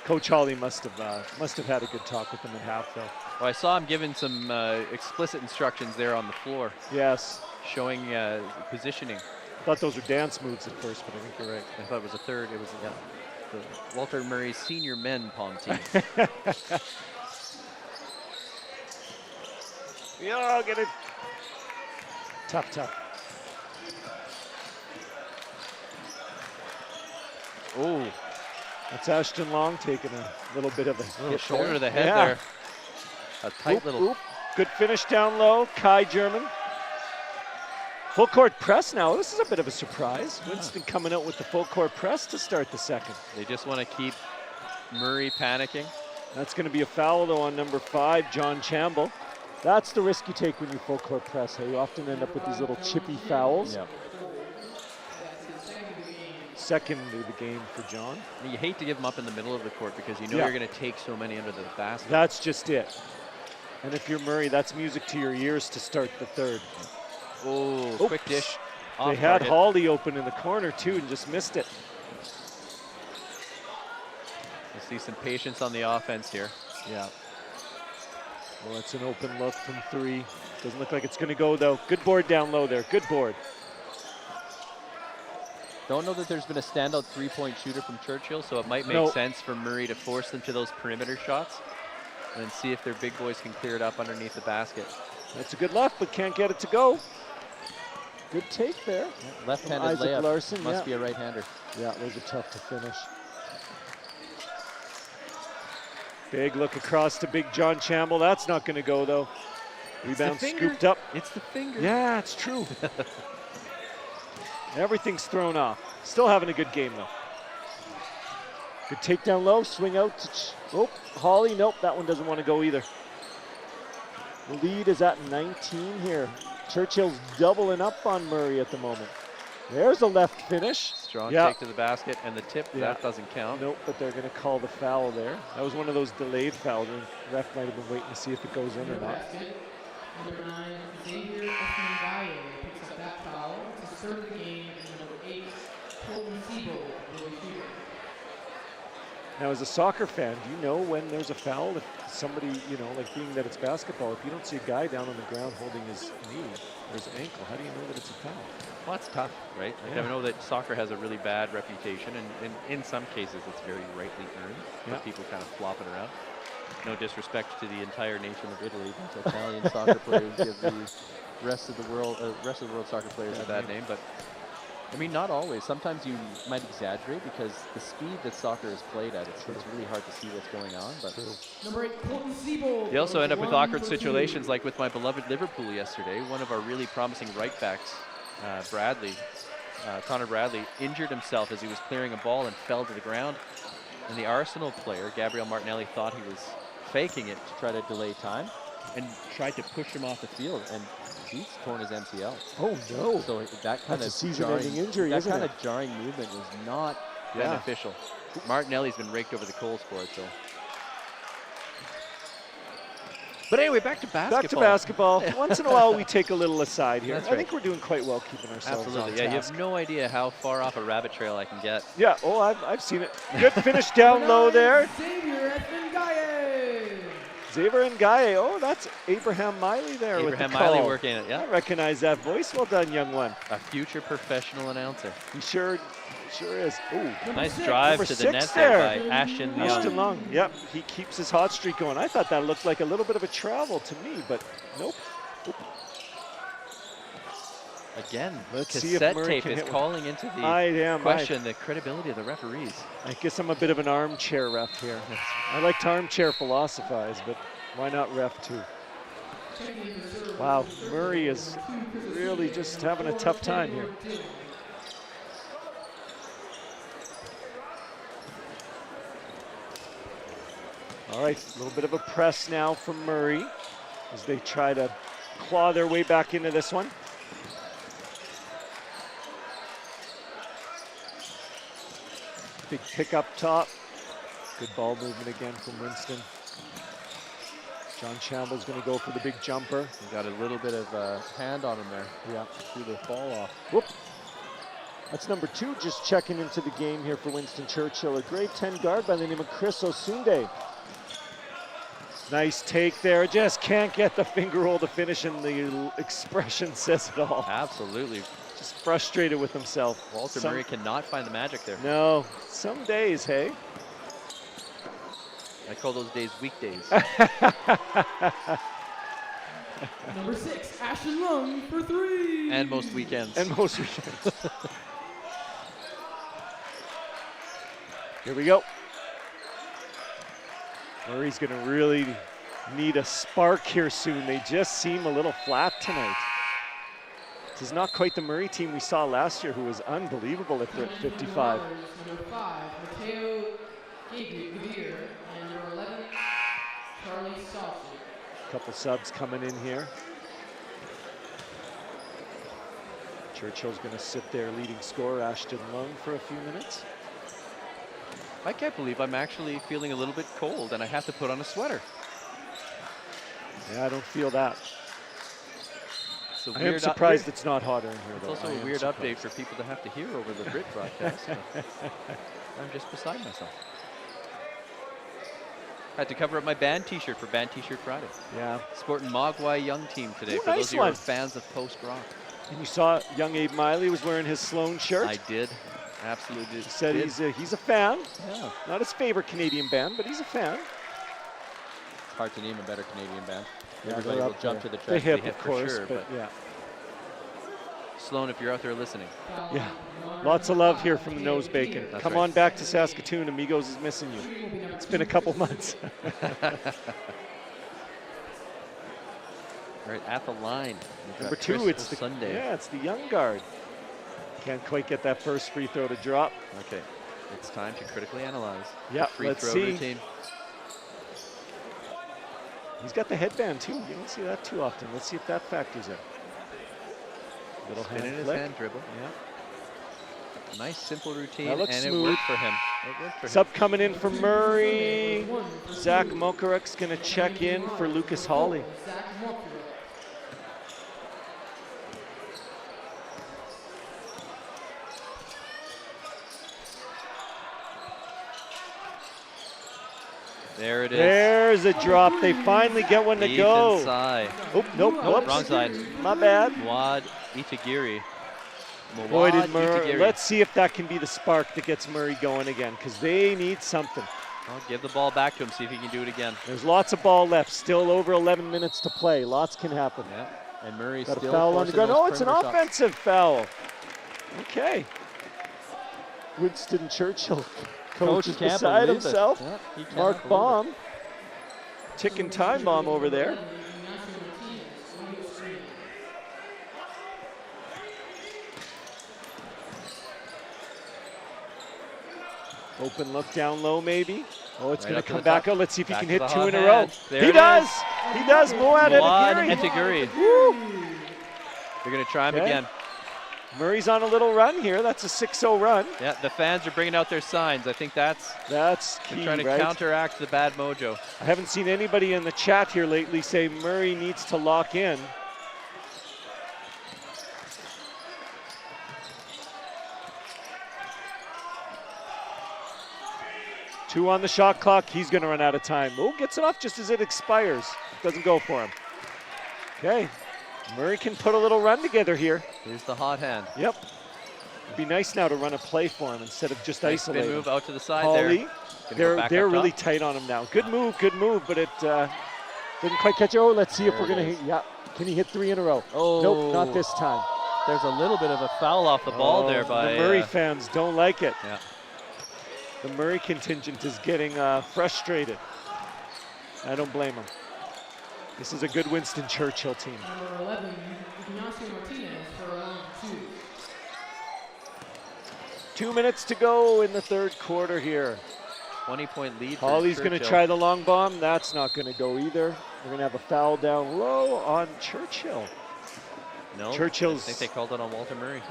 Coach Hawley must have had a good talk with him at half, though. Well, I saw him giving some explicit instructions there on the floor. Yes. Showing positioning. I thought those were dance moves at first, but I think you're right. I thought it was a third. It was, the Walter Murray senior men Palm team. Yeah, get it. Tough. Oh. That's Ashton Long taking a little bit of a hit shoulder there. to the head there. A tight little. Good finish down low. Kai German. Full court press now. This is a bit of a surprise. Winston coming out with the full court press to start the second. They just want to keep Murray panicking. That's going to be a foul, though, on number 5, John Chamble. That's the risk you take when you full court press. Hey, you often end up with these little chippy fouls. Yep. Second of the game for John. I mean, you hate to give them up in the middle of the court because you know you're going to take so many under the basket. That's just it. And if you're Murray, that's music to your ears to start the third. Oh, quick dish. They had Hawley open in the corner, too, and just missed it. We'll see some patience on the offense here. Yeah. Well, it's an open look from 3. Doesn't look like it's going to go, though. Good board down low there. Good board. Don't know that there's been a standout three-point shooter from Churchill, so it might make sense for Murray to force them to those perimeter shots and see if their big boys can clear it up underneath the basket. That's a good left, but can't get it to go. Good take there. Yeah, left-handed layup. Larson, must be a right-hander. Yeah, those are tough to finish. Big look across to big John Chamble. That's not going to go, though. Rebound scooped up. It's the finger. Yeah, it's true. Everything's thrown off. Still having a good game, though. Good takedown low, swing out to Hawley. Nope, that one doesn't want to go either. The lead is at 19 here. Churchill's doubling up on Murray at the moment. There's a left finish. Strong take to the basket, and the tip, that doesn't count. Nope, but they're going to call the foul there. That was one of those delayed fouls. The ref might have been waiting to see if it goes in or not. Number 9, Xavier Esmangaye picks up that foul to start the game, and number 8, Colton Sibo, the receiver. Now, as a soccer fan, do you know when there's a foul? If somebody, like being that it's basketball, if you don't see a guy down on the ground holding his knee or his ankle, how do you know that it's a foul? Well, that's tough, right? Like, I know that soccer has a really bad reputation, and in some cases it's very rightly earned. With people kind of flopping around. No disrespect to the entire nation of Italy, but Italian soccer players give the rest of the world soccer players a bad name. But I mean, not always. Sometimes you might exaggerate because the speed that soccer is played at, it's really hard to see what's going on. But number 8, Colton Sibo. You also end up with awkward situations like with my beloved Liverpool yesterday. One of our really promising right backs, Connor Bradley, injured himself as he was clearing a ball and fell to the ground. And the Arsenal player, Gabriel Martinelli, thought he was faking it to try to delay time and tried to push him off the field, and he's torn his MCL. Oh no! So that kind of season-ending injury, that kind of jarring movement was not beneficial. Martinelli's been raked over the coals for it, so. But anyway, back to basketball. Back to basketball. Once in a while, we take a little aside here. That's I right. think we're doing quite well keeping ourselves on task. You have no idea how far off a rabbit trail I can get. Yeah, I've seen it. Good finish down low there. Xavier Esmangaye. Xavier Ngaye. Oh, that's Abraham Miley there with the Abraham Miley call. working it, yeah. I recognize that voice. Well done, young one. A future professional announcer. He sure is. Ooh, Nice drive Number to the 6 net there. there by Ashton Ashton Young. Long. Yep, he keeps his hot streak going. I thought that looked like a little bit of a travel to me, but nope. Again, Let's see if cassette Murray tape can is hit one. calling into the I question the credibility of the referees. guess I'm a bit of an armchair ref here. I like to armchair philosophize, but why not ref too? Wow, Murray is really just having a tough time here. All right, a little bit of a press now from Murray as they try to claw their way back into this one. Big pick up top. Good ball movement again from Winston. John Chamble's going to go for the big jumper. He got a little bit of hand on him there. Yeah. Threw the ball off. Whoop. That's number 2 just checking into the game here for Winston Churchill. A grade 10 guard by the name of Chris Osunde. Nice take there. Just can't get the finger roll to finish, and the expression says it all. Absolutely. Just frustrated with himself. Walter Murray cannot find the magic there. No, some days, hey? I call those days weekdays. Number 6, Ashton Long for 3. And most weekends. And most weekends. Here we go. Murray's going to really need a spark here soon. They just seem a little flat tonight. This is not quite the Murray team we saw last year, who was unbelievable at 55. Number 5, Mateo Gavier, and number 11, Charlie Salty. Couple subs coming in here. Churchill's going to sit there leading scorer Ashton Lung for a few minutes. I can't believe I'm actually feeling a little bit cold and I have to put on a sweater. Yeah, I don't feel that. It's a I am weird surprised it's not hotter in here, It's though. also I a am weird surprised. update for people to have to hear over the BRIT broadcast. So I'm just beside myself. Had to cover up my band t-shirt for Band T-shirt Friday. Yeah. Sporting Mogwai Young team today Ooh, for nice those of you who one. are fans of post-rock. And you saw young Abe Miley was wearing his Sloan shirt. I did. Absolutely. He said did. he's a fan. Yeah. Not his favorite Canadian band, but he's a fan. It's hard to name a better Canadian band. Yeah, Everybody they're will up jump there. to the The track. hip, They of for course, sure, but yeah. Sloan, if you're out there listening, Yeah. Lots of love here from the Nose Bacon. That's Come right. on back to Saskatoon. Amigos is missing you. It's been a couple months. right at the line. We've Number got 2, Chris it's the Sunday. Yeah, it's the young guard. Can't quite get that first free throw to drop. Okay, it's time to critically analyze. Yeah, the free let's throw see. routine. He's got the headband too. You don't see that too often. Let's see if that factors in. Little Spin in hand his flick. hand dribble. Yeah. Nice simple routine, That and looks it smooth. worked for him. It worked for him. Sub coming in for Murray. Zach Mokaruk's going to check in for Lucas Hawley. Zach Mocker. There it is. There's a drop. They finally get one to Ethan go. Sai. Oh, nope, Nope, whoops. wrong side. My bad. Mwad Itagiri. Boy, did Mwad Murray. Itagiri. Let's see if that can be the spark that gets Murray going again, because they need something. I'll give the ball back to him, see if he can do it again. There's lots of ball left. Still over 11 minutes to play. Lots can happen. Yeah. And Murray's Got a still foul on the forcing ground. those Oh, it's an perimeter shots. offensive foul. Okay. Winston Churchill, coach is can't beside believe it. himself. Yeah, he cannot Mark believe it. Baum, ticking time bomb over there. Open look down low, maybe. Oh, it's Right going up to to come the back top. out. Let's see if he Back can to hit the 2 hot in a row. hand. There He it does. is. He does. Moad Mwad Etagiri. Itagiri. Woo. They're going to try him Okay. again. Murray's on a little run here. That's a 6-0 run. Yeah, the fans are bringing out their signs. I think that's That's they're key, trying to right? counteract the bad mojo. I haven't seen anybody in the chat here lately say Murray needs to lock in. 2 on the shot clock. He's going to run out of time. Oh, gets it off just as it expires. Doesn't go for him. Okay. Murray can put a little run together here. Here's the hot hand. Yep. It'd be nice now to run a play for him instead of just Nice spin isolating. move out to the side Holly, there. they're really tight on him now. Good move, but it didn't quite catch it. Oh, let's see if we're going to hit. Yeah. Can he hit 3 in a row? Oh. Nope, not this time. There's a little bit of a foul off the ball there by... The Murray fans don't like it. Yeah. The Murray contingent is getting frustrated. I don't blame him. This is a good Winston Churchill team. Number 11, Ignacio Martinez for a long 2. 2 minutes to go in the third quarter here. 20-point lead. Holly's for going to Churchill. try the long bomb. That's not going to go either. We're going to have a foul down low on Churchill. No, Churchill's- I think they called it on Walter Murray.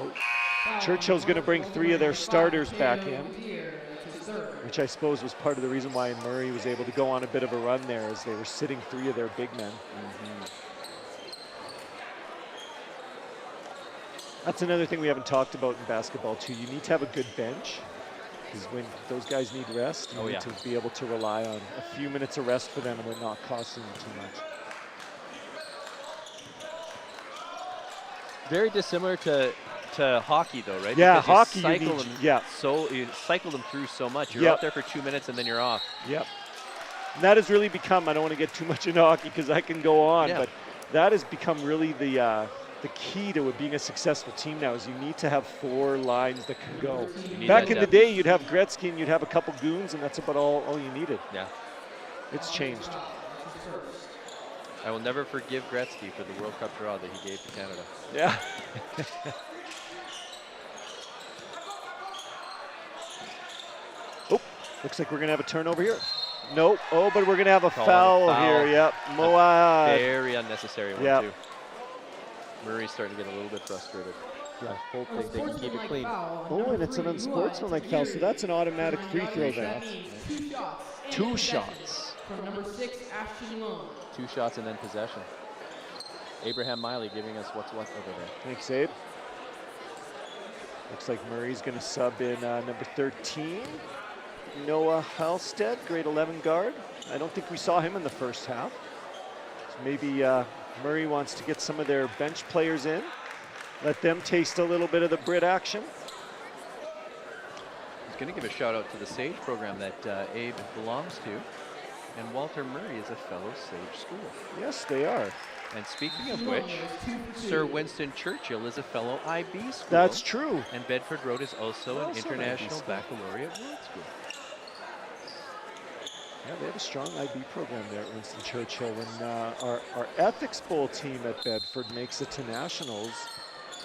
Churchill's going to bring 3 of their starters back in, That's his third. which I suppose was part of the reason why Murray was able to go on a bit of a run there, as they were sitting 3 of their big men. That's another thing we haven't talked about in basketball too. You need to have a good bench, because when those guys need rest, you need to be able to rely on a few minutes of rest for them and it not costing them too much. Very dissimilar to hockey, though, right? Yeah, because hockey, You cycle them so you cycle them through so much. You're out there for 2 minutes and then you're off. Yep. And that has really become, I don't want to get too much into hockey because I can go on, but that has become really the key to it being a successful team now, is you need to have 4 lines that can go. Back in the day, you'd have Gretzky and you'd have a couple goons, and that's about all you needed. Yeah. It's changed. I will never forgive Gretzky for the World Cup draw that he gave to Canada. Yeah. Oh, looks like we're going to have a turnover here. Nope. Oh, but we're going to have a foul here. Yep. Moab. Very unnecessary one, too. Murray's starting to get a little bit frustrated. Yeah. Hope they can keep it clean. Oh, and it's an unsportsmanlike foul, so that's an automatic free throw there. 2 shots. From number 6, Ashton Long. 2 shots and then possession. Abraham Miley giving us what's what over there. Thanks, Abe. Looks like Murray's going to sub in number 13, Noah Halstead, grade 11 guard. I don't think we saw him in the first half. So maybe Murray wants to get some of their bench players in, let them taste a little bit of the BRIT action. He's going to give a shout out to the SAGE program that Abe belongs to. And Walter Murray is a fellow SAGE school. Yes, they are. And speaking of which, Sir Winston Churchill is a fellow IB school. That's true. And Bedford Road is also an international baccalaureate world school. Yeah, they have a strong IB program there at Winston Churchill. When our Ethics Bowl team at Bedford makes it to nationals,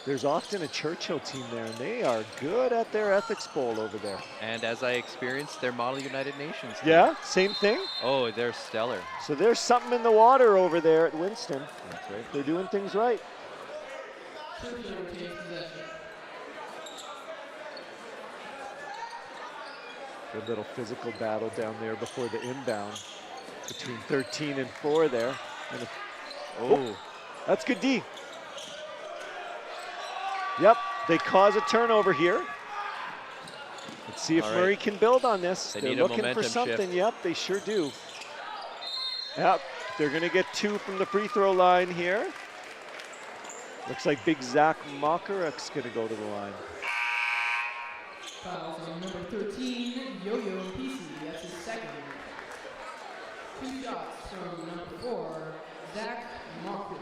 there's often a Churchill team there, and they are good at their Ethics Bowl over there. And as I experienced, their Model United Nations team. Yeah, same thing. Oh, they're stellar. So there's something in the water over there at Winston. That's right. They're doing things right. Good little physical battle down there before the inbound between 13 and 4 there. And oh, that's good D. Yep, they cause a turnover here. Let's see if Murray can build on this. They're looking for something. Shift. Yep, they sure do. Yep, they're going to get 2 from the free throw line here. Looks like big Zach Makarek's going to go to the line. Fouls on number 13, Yo-Yo PC. That's his second. 2 shots from number 4, Zach Marker.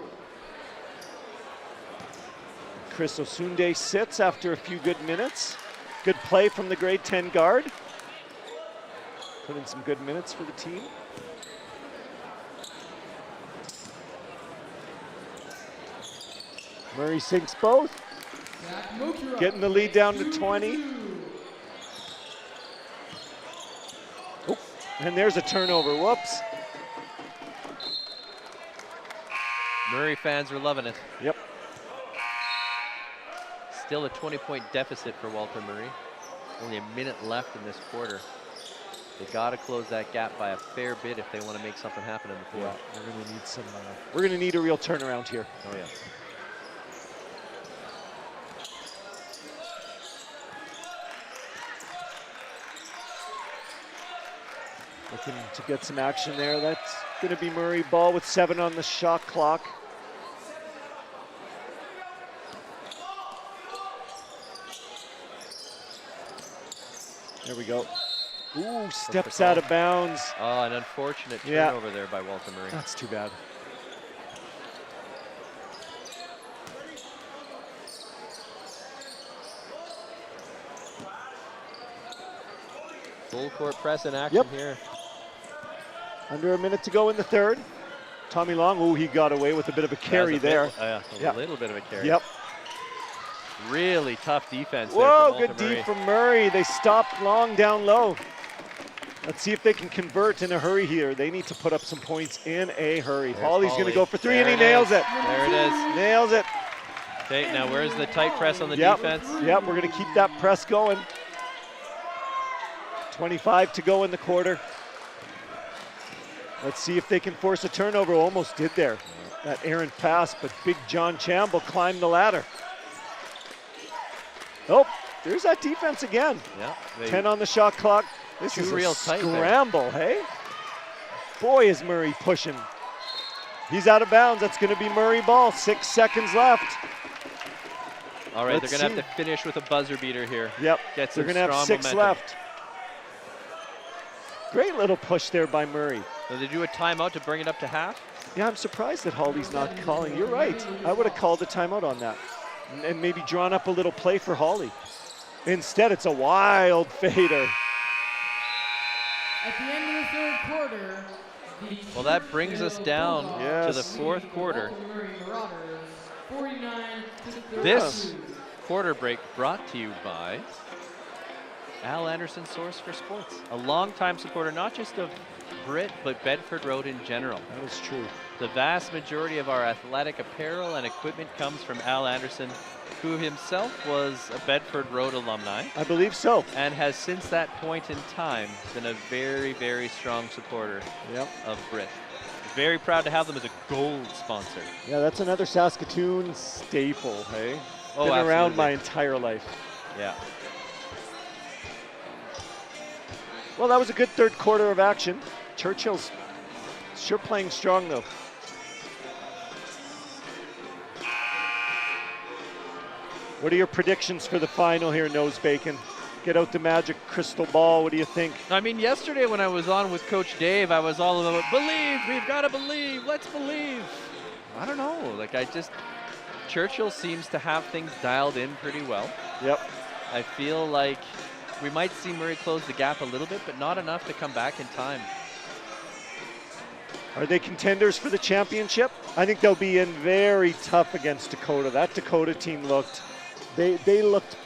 Chris Osunde sits after a few good minutes. Good play from the grade 10 guard. Put in some good minutes for the team. Murray sinks both. Getting the lead down to 20. Oh, and there's a turnover. Whoops. Murray fans are loving it. Yep. Still a 20-point deficit for Walter Murray. Only a minute left in this quarter. They got to close that gap by a fair bit if they want to make something happen in the fourth. Yeah, we're going to need some. We're going to need a real turnaround here. Oh yeah. Looking to get some action there. That's going to be Murray ball with 7 on the shot clock. There we go. Ooh, steps out of bounds. Oh, an unfortunate turnover there by Walter Murray. That's too bad. Full court press in action here. Under a minute to go in the third. Tommy Long, oh, he got away with a bit of a carry there. A little bit of a carry. Yep. Really tough defense Whoa, there good D from Murray. They stopped Long down low. Let's see if they can convert in a hurry here. They need to put up some points in a hurry. Hawley's going to go for 3, and he nails it. There it is. Nails it. Okay, now where's the tight press on the defense? Yep, we're going to keep that press going. 25 to go in the quarter. Let's see if they can force a turnover. Almost did there. That errant pass, but big John Chamble climbed the ladder. Oh, there's that defense again. Yeah. 10 on the shot clock. This is real a tight scramble, hey? Boy, is Murray pushing. He's out of bounds. That's going to be Murray ball. 6 seconds left. All right, they're going to have to finish with a buzzer beater here. Yep, Get they're some going to have 6 momentum. left. Great little push there by Murray. So they do a timeout to bring it up to half? Yeah, I'm surprised that Hawley's not calling. You're right. I would have called a timeout on that and maybe drawn up a little play for Hawley. Instead, it's a wild fader. At the end of the third quarter, Well, that brings us down to the fourth quarter. This quarter break brought to you by Al Anderson Source for Sports, a longtime supporter not just of BRIT, but Bedford Road in general. That is true. The vast majority of our athletic apparel and equipment comes from Al Anderson, who himself was a Bedford Road alumni. I believe so. And has since that point in time been a very, very strong supporter of BRIT. Very proud to have them as a gold sponsor. Yeah, that's another Saskatoon staple, hey? Oh, been around absolutely. my entire life. Yeah. Well, that was a good third quarter of action. Churchill's sure playing strong, though. What are your predictions for the final here, Nose Bacon? Get out the magic crystal ball. What do you think? I mean, yesterday when I was on with Coach Dave, I was all about, believe, we've got to believe, let's believe. I don't know, Churchill seems to have things dialed in pretty well. Yep. I feel like we might see Murray close the gap a little bit, but not enough to come back in time. Are they contenders for the championship? I think they'll be in very tough against Dakota. That Dakota team looked, they looked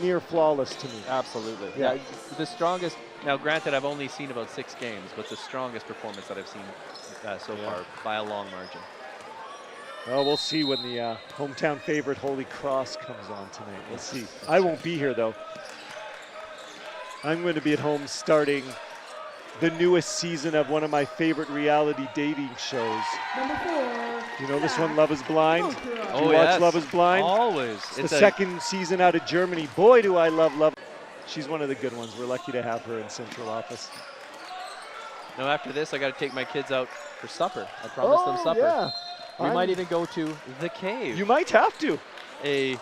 near flawless to me. Absolutely. Yeah. The strongest, now granted I've only seen about 6 games, but the strongest performance that I've seen so far by a long margin. Well, we'll see when the hometown favorite Holy Cross comes on tonight. We'll see. I won't be here, though. I'm going to be at home starting the newest season of one of my favorite reality dating shows. Number 4. You know this one, Love is Blind? Do you watch yes. Love is Blind? Always. It's the second season out of Germany. Boy, do I love Love. She's one of the good ones. We're lucky to have her in central office. Now after this, I got to take my kids out for supper. I promised them supper. Yeah. We might even go to The Cave. You might have to. A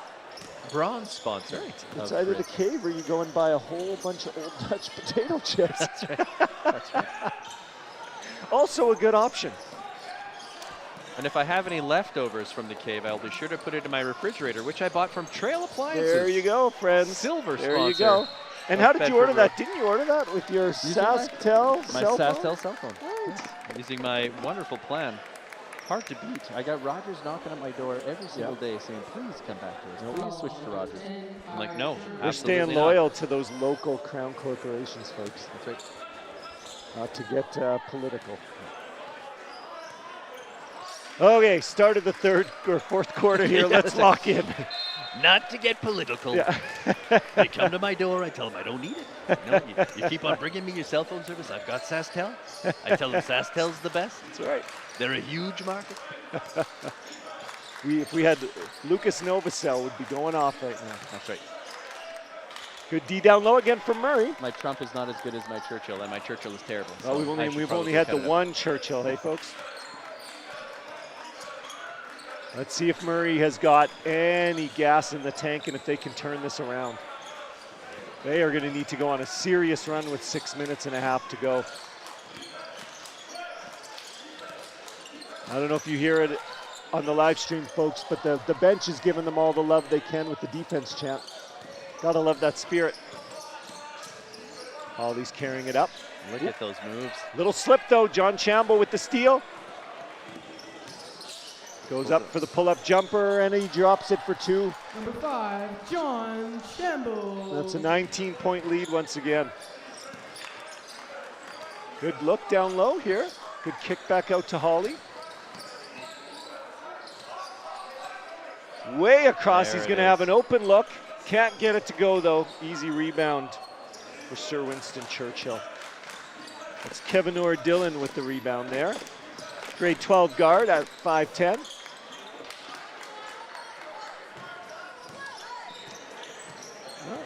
bronze sponsor. It's either The Cave or you go and buy a whole bunch of Old Dutch potato chips. That's right. That's right. Also a good option. And if I have any leftovers from The Cave, I'll be sure to put it in my refrigerator, which I bought from Trail Appliances. There you go, friends. Silver there sponsor. You go. And how did you order that? Didn't you order that with your SaskTel cell phone? My SaskTel cell phone. Right. Using my wonderful plan. Hard to beat. I got Rogers knocking at my door every single day saying, please come back to us. Please switch to Rogers. I'm like, no, we're staying loyal to those local crown corporations, folks. That's right. Not to get political. Okay, start of the third or fourth quarter here. Let's lock in. Not to get political. Yeah. They come to my door, I tell them I don't need it. You know, you keep on bringing me your cell phone service. I've got SaskTel. I tell them SaskTel's the best. That's right. They're a huge market. If we had Lucas Novacell would be going off right now. That's right. Good D down low again from Murray. My Trump is not as good as my Churchill, and my Churchill is terrible. Well, so we've only had the one Churchill, hey folks. Let's see if Murray has got any gas in the tank and if they can turn this around. They are going to need to go on a serious run with 6 minutes and a half to go. I don't know if you hear it on the live stream, folks, but the bench is giving them all the love they can with the defense chant. Gotta love that spirit. Holly's carrying it up. Look at those moves. Little slip though, John Chamble with the steal. Goes up for the pull-up jumper and he drops it for 2. Number 5, John Chamble. That's a 19-point lead once again. Good look down low here. Good kick back out to Holly. Way across, There he's it going to is. have an open look. Can't get it to go though. Easy rebound for Sir Winston Churchill. That's Kevin Dillon with the rebound there. Grade 12 guard at 5'10". Well,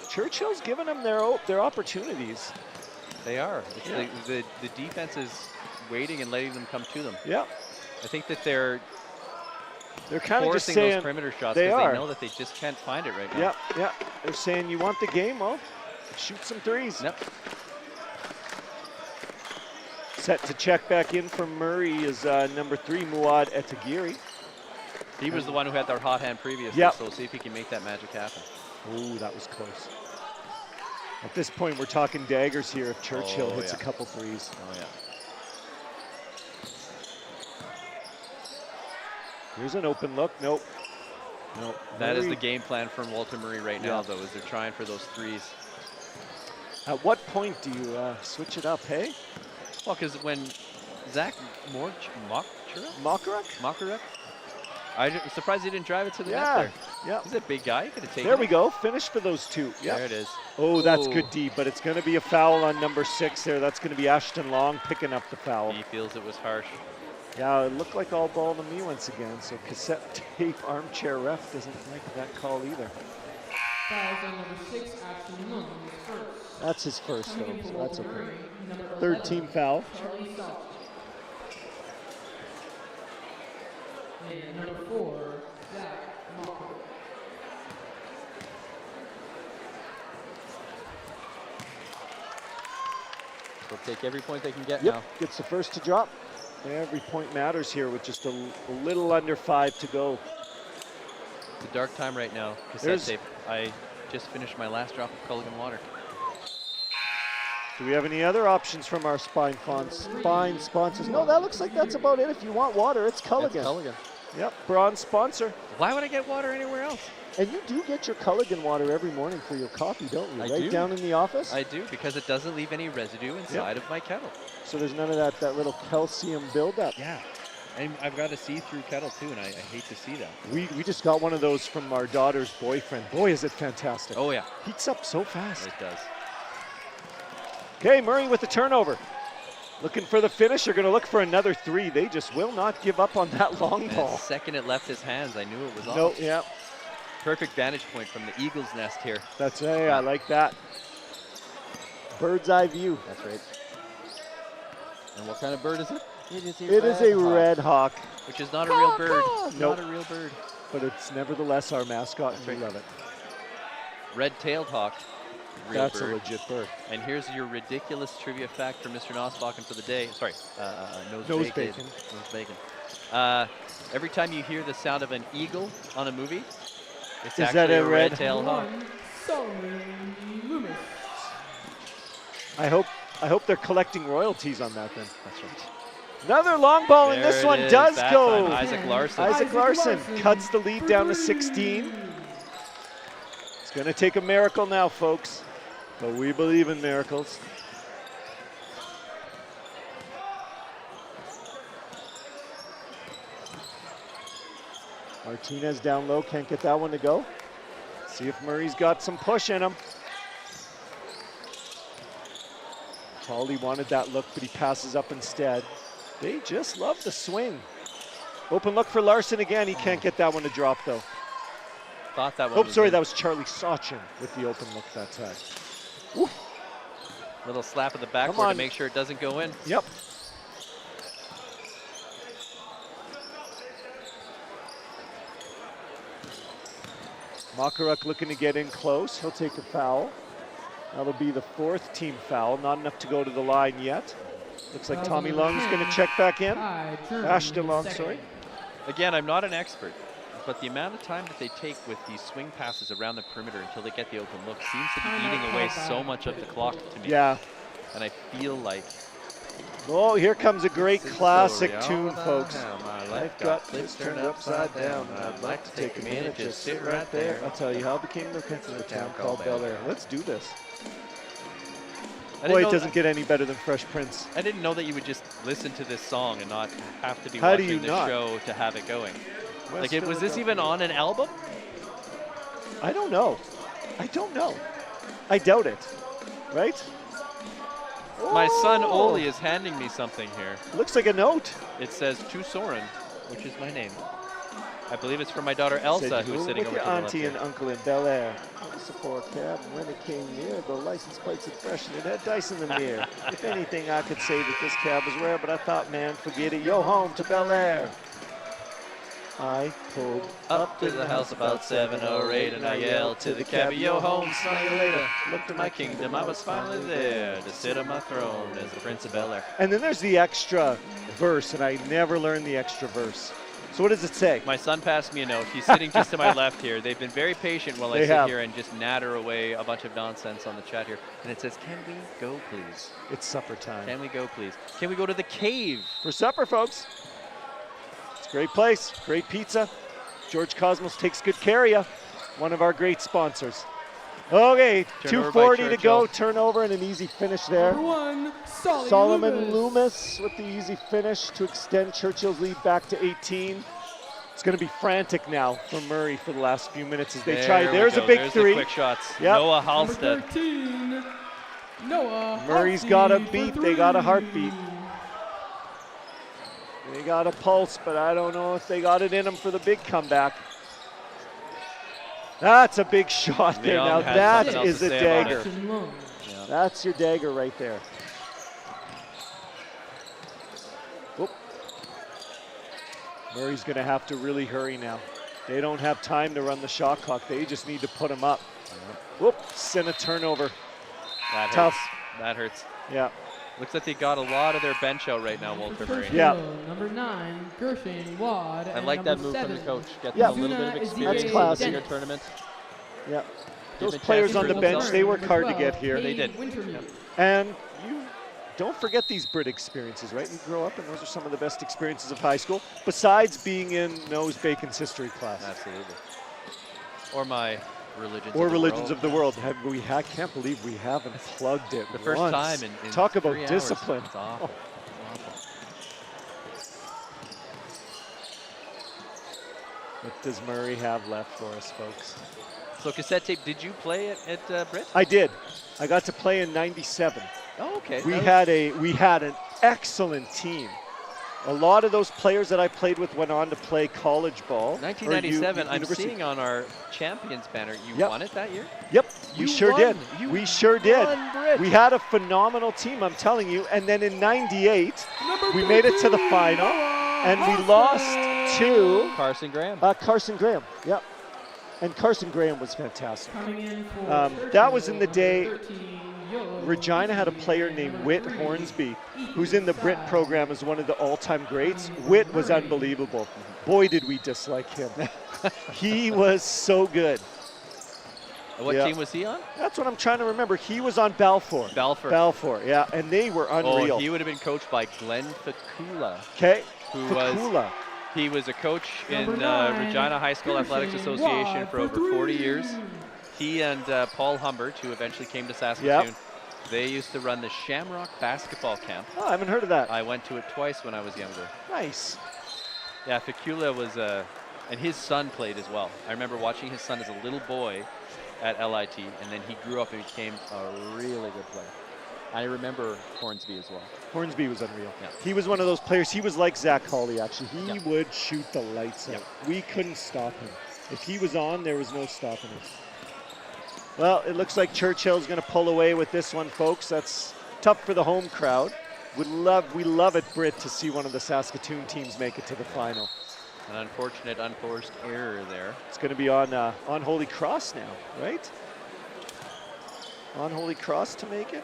Churchill's giving them their opportunities. They are. It's Yeah. the defense is waiting and letting them come to them. Yeah, I think that they're kind of just forcing saying those perimeter shots they because are. they know that they just can't find it right now. Yeah, yeah. They're saying you want the game, well, shoot some threes. Yep. Set to check back in from Murray is number 3, Muad Etagiri. He was the one who had their hot hand previously, Yep. so we'll see if he can make that magic happen. Ooh, that was close. At this point, we're talking daggers here if Churchill Oh, hits yeah. a couple threes. Oh, yeah. Here's an open look. Nope. Nope. That is Murray. the game plan from Walter Murray right Yeah. now, though, is they're trying for those threes. At what point do you switch it up, hey? Well, because when Zach Mokarek, I'm surprised he didn't drive it to the net Yeah, there. yeah. He's a big guy. He could have taken There we it. go. Finish for those 2. Yeah. There it is. Oh, that's Ooh. good D, but it's going to be a foul on number 6 there. That's going to be Ashton Long picking up the foul. He feels it was harsh. Yeah, it looked like all ball to me once again, so cassette tape armchair ref doesn't like that call either. Fouls on number 6, Ashton Lung, his first. That's his first, Coming in though, for so that's Walter okay. Murray, number 3rd 11, team foul. Charlie Salt. And number 4, Zach Mocker. They'll take every point they can get Yep, now. gets the first to drop. Every point matters here with just a little under 5 to go. It's a dark time right now. Cassette There's- tape. I just finished my last drop of Culligan water. Do we have any other options from our spine sponsors? No, that looks like that's about it. If you want water, it's It's Culligan. Culligan. Yep, bronze sponsor. Why would I get water anywhere else? And you do get your Culligan water every morning for your coffee, don't you? I right do. down in the office? I do, because it doesn't leave any residue inside of my kettle. So there's none of that little calcium buildup. Yeah. And I've got a see-through kettle too, and I hate to see that. We just got one of those from our daughter's boyfriend. Boy, is it fantastic. Oh yeah, Heats up so fast. it does. Okay, Murray with the turnover. Looking for the finish. They're going to look for another 3. They just will not give up on that long And ball. the second it left his hands, I knew it was off. No, yeah, Perfect vantage point from the Eagles' nest here. that's hey, I like that. Bird's eye view. That's right. And what kind of bird is it? It is a red hawk, Which is not a real bird. Nope. Not a real bird. but it's nevertheless our mascot, and we right. love it. Red-tailed hawk. Real That's bird. a legit bird. And here's your ridiculous trivia fact for Mr. Nosbakken for the day. Sorry, nose Nose bacon. bacon. Nose bacon. Every time you hear the sound of an eagle on a movie, it's Is actually that a a red- red-tailed hawk. 1, Solomon Loomis. I hope they're collecting royalties on that then. That's right. Another long ball, and There this it one is. does That go. time, Isaac Larson. Isaac Larson Larson cuts the lead for down to 3. 16. It's going to take a miracle now, folks, but we believe in miracles. Martinez down low, can't get that one to go. See if Murray's got some push in him. Paulie wanted that look, but he passes up instead. They just love the swing. Open look for Larson again. He can't get that one to drop, though. Thought that one Oh, was sorry, in. that was Charlie Sachin with the open look that time. Woo. Little slap of the backboard to on. make sure it doesn't go in. Yep. Makaruk looking to get in close. He'll take a foul. That'll be the 4th team foul. Not enough to go to the line yet. Looks like Tommy Lung's going to check back in. Ashton Lung, sorry. Again, I'm not an expert, but the amount of time that they take with these swing passes around the perimeter until they get the open look seems to be eating away so much of the clock to me. Yeah. And I feel like... Oh, here comes a great classic tune, folks. My life got flipped turned upside down. I'd like to take a minute, just sit right there. I'll tell you how it became the prince of a town called Bel Air. Let's do this. I Boy, didn't it know doesn't get any better than Fresh Prince. I didn't know that you would just listen to this song and not have to be How do watching you the not? show to have it going. West Like, was this even on an album? I don't know. I don't know. I doubt it. Right? My son Oh! Oli is handing me something here. Looks like a note. It says to Soren, which is my name. I believe it's from my daughter Elsa, Said, who's sitting with over your to the left auntie here. and uncle in Bel Air. It was a poor cab, and when it came near, the license plates had fresh and it had dice in the mirror. If anything, I could say that this cab was rare, but I thought, man, forget it. Yo, home to Bel Air. I pulled Up to the house about 7 or 8, and I yelled to the cabbie, yo home, smell you later. Looked to my kingdom, I was finally there to sit on my throne as the Prince of Bel Air. And then there's the extra verse, and I never learned the extra verse. So what does it say? My son passed me a note. He's sitting just to my left here. They've been very patient while I They sit have. here and just natter away a bunch of nonsense on the chat here. And it says, can we go, please? It's supper time. Can we go, please? Can we go to the cave? For supper, folks. It's a great place, great pizza. George Cosmos takes good care of you. One of our great sponsors. Okay, Turnover by 2:40 to go. Churchill. Turnover and an easy finish there. Number 1, Solomon Loomis with the easy finish to extend Churchill's lead back to 18. It's going to be frantic now for Murray for the last few minutes as they try. There we There's go. a big There's three. The quick shots. Yep. Noah Number Halstead. 13, Noah Murray's Halstead got a for beat. They got a 3. heartbeat. They got a pulse, but I don't know if they got it in them for the big comeback. That's a big shot there. Leon Now had that something else is to a say about dagger. it. Ashton Lung. Yeah. That's your dagger right there. Oop. Murray's going to have to really hurry now. They don't have time to run the shot clock. They just need to put him up. Whoops, and a turnover. That Tough. hurts. That hurts. Yeah. Looks like they got a lot of their bench out right now, Walter Murray. Yeah. Number 9, Gershon Wad. I and like that number move from the 7, coach. Get Yeah. them a little bit of Zuna experience That's classy. in your tournament. Yeah. Give Those them a players chance on to the prove bench, themselves. they work Number hard to 12, get here. They did. Wintermute. And you don't forget these BRIT experiences, right? You grow up and those are some of the best experiences of high school, besides being in Noah's Bacon's history class. Absolutely. Or my religions. Or of the religions world. of the world. I can't believe we haven't plugged it The first once. time in Talk about 3 hours. discipline. It's awful. It's awful. What does Murray have left for us, folks? So cassette tape, did you play at BRIT? I did. I got to play in '97. Oh, okay. We That had an excellent team. A lot of those players that I played with went on to play college ball. was 1997, I'm university. seeing on our champions banner, you Yep. won it that year? Yep, we You sure won. did. You We sure did. won BRIT. We had a phenomenal team, I'm telling you. And then in '98, Number we made it to the 13, final, Noah and we Halstead. lost to Carson Graham. Carson Graham. Yep. And Carson Graham was fantastic. Coming in for That was in the day Churchill, number 13, Yo. Regina had a player named Whit Hornsby, who's in the BRIT program as one of the all-time greats. Whit was unbelievable. Boy, did we dislike him. He was so good. What Yeah. team was he on? That's what I'm trying to remember. He was on Balfour. Balfour. Balfour, yeah, and they were unreal. Oh, he would have been coached by Glenn Fakula. Okay, Who was Fakula. He was a coach in Number 9, Regina High School Athletics Gershon Association Wad for over 40 3. years. He and Paul Humbert, who eventually came to Saskatchewan, they used to run the Shamrock basketball camp. Oh, I haven't heard of that. I went to it twice when I was younger. Nice. Yeah, Fakula was, and his son played as well. I remember watching his son as a little boy at LIT, and then he grew up and became a really good player. I remember Hornsby as well. Hornsby was unreal. Yeah. He was one of those players. He was like Zach Hawley, actually. He Yeah. would shoot the lights out. Yep. We couldn't stop him. If he was on, there was no stopping him. Well, it looks like Churchill's going to pull away with this one, folks. That's tough for the home crowd. We love at BRIT to see one of the Saskatoon teams make it to the final. An unfortunate, unforced error there. It's going to be on Holy Cross now, right? On Holy Cross to make it?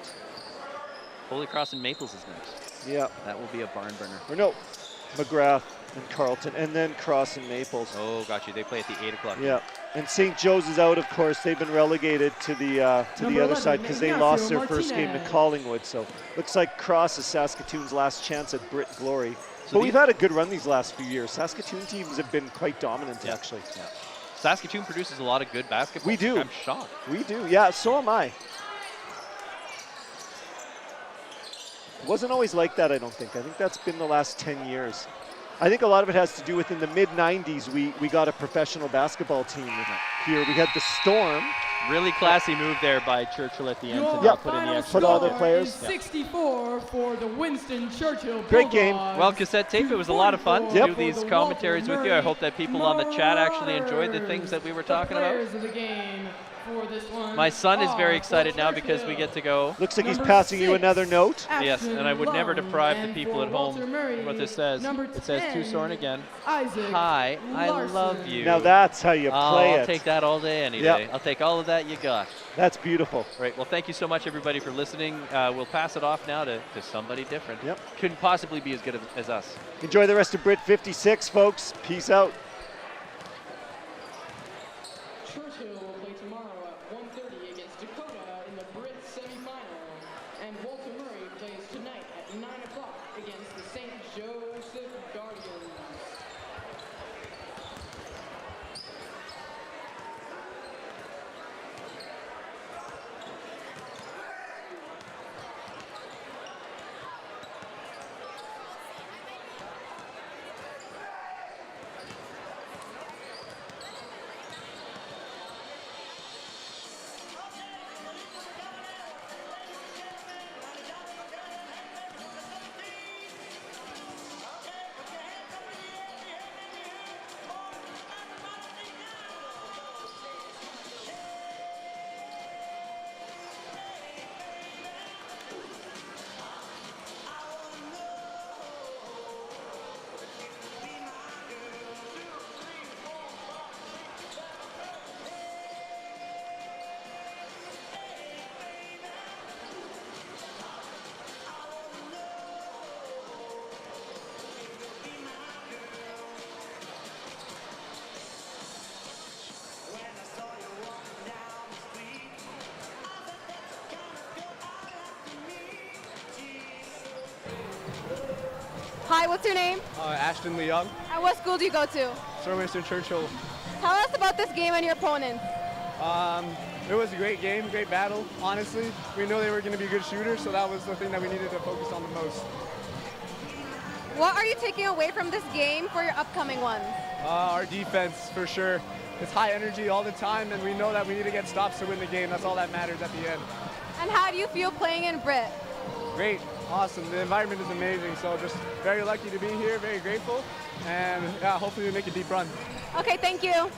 Holy Cross and Maples is next. Yeah. That will be a barn burner. Or no, McGrath and Carleton, and then Cross and Maples. Oh, got you. They play at the 8 o'clock. Yeah, and St. Joe's is out, of course. They've been relegated to the other side because they lost their first game to Collingwood. So looks like Cross is Saskatoon's last chance at BRIT glory. So but we've had a good run these last few years. Saskatoon teams have been quite dominant, actually. Yeah. Saskatoon produces a lot of good basketball. We do. I'm shocked. We do, yeah, so am I. It wasn't always like that, I don't think. I think that's been the last 10 years. I think a lot of it has to do with in the mid-90s, we got a professional basketball team here. We had the Storm. Really classy move there by Churchill at the end to Your not put in the extra. Put all their score players. is 64 for the Winston Churchill Bulldogs. Great game. Well, Cassette Tape, it was a lot of fun to Yep. do these commentaries with you. I hope that people on the chat actually enjoyed the things that we were talking about. Players of the game for this one My son is very are excited for now because we Churchill. get to go. Looks like he's Number passing you 6, another note. Yes, and I would never deprive the And people for at home Walter Murray, what this says. number It says to 10, Soren again. Isaac Hi, I Larson. love you. Now that's how you play I'll it. take that all day, any Yep. day. I'll take all of that you got. That's beautiful. Right. Well, thank you so much, everybody, for listening. We'll pass it off now to somebody different. Yep. Couldn't possibly be as good as us. Enjoy the rest of BRIT 56, folks. Peace out. Churchill will play tomorrow at 1:30 against Dakota in the BRIT semifinal, and Walter Murray plays tonight at 9 o'clock against the St. Joseph Guardians. Hi, what's your name? Ashton Leung, And what school do you go to? Sir Winston Churchill. Tell us about this game and your opponents. It was a great game, great battle, honestly. We know they were going to be good shooters, so that was the thing that we needed to focus on the most. What are you taking away from this game for your upcoming ones? Our defense, for sure. It's high energy all the time, and we know that we need to get stops to win the game. That's all that matters at the end. And how do you feel playing in BRIT? Great, awesome. The environment is amazing, so just very lucky to be here, very grateful, and yeah, hopefully we make a deep run. Okay, thank you.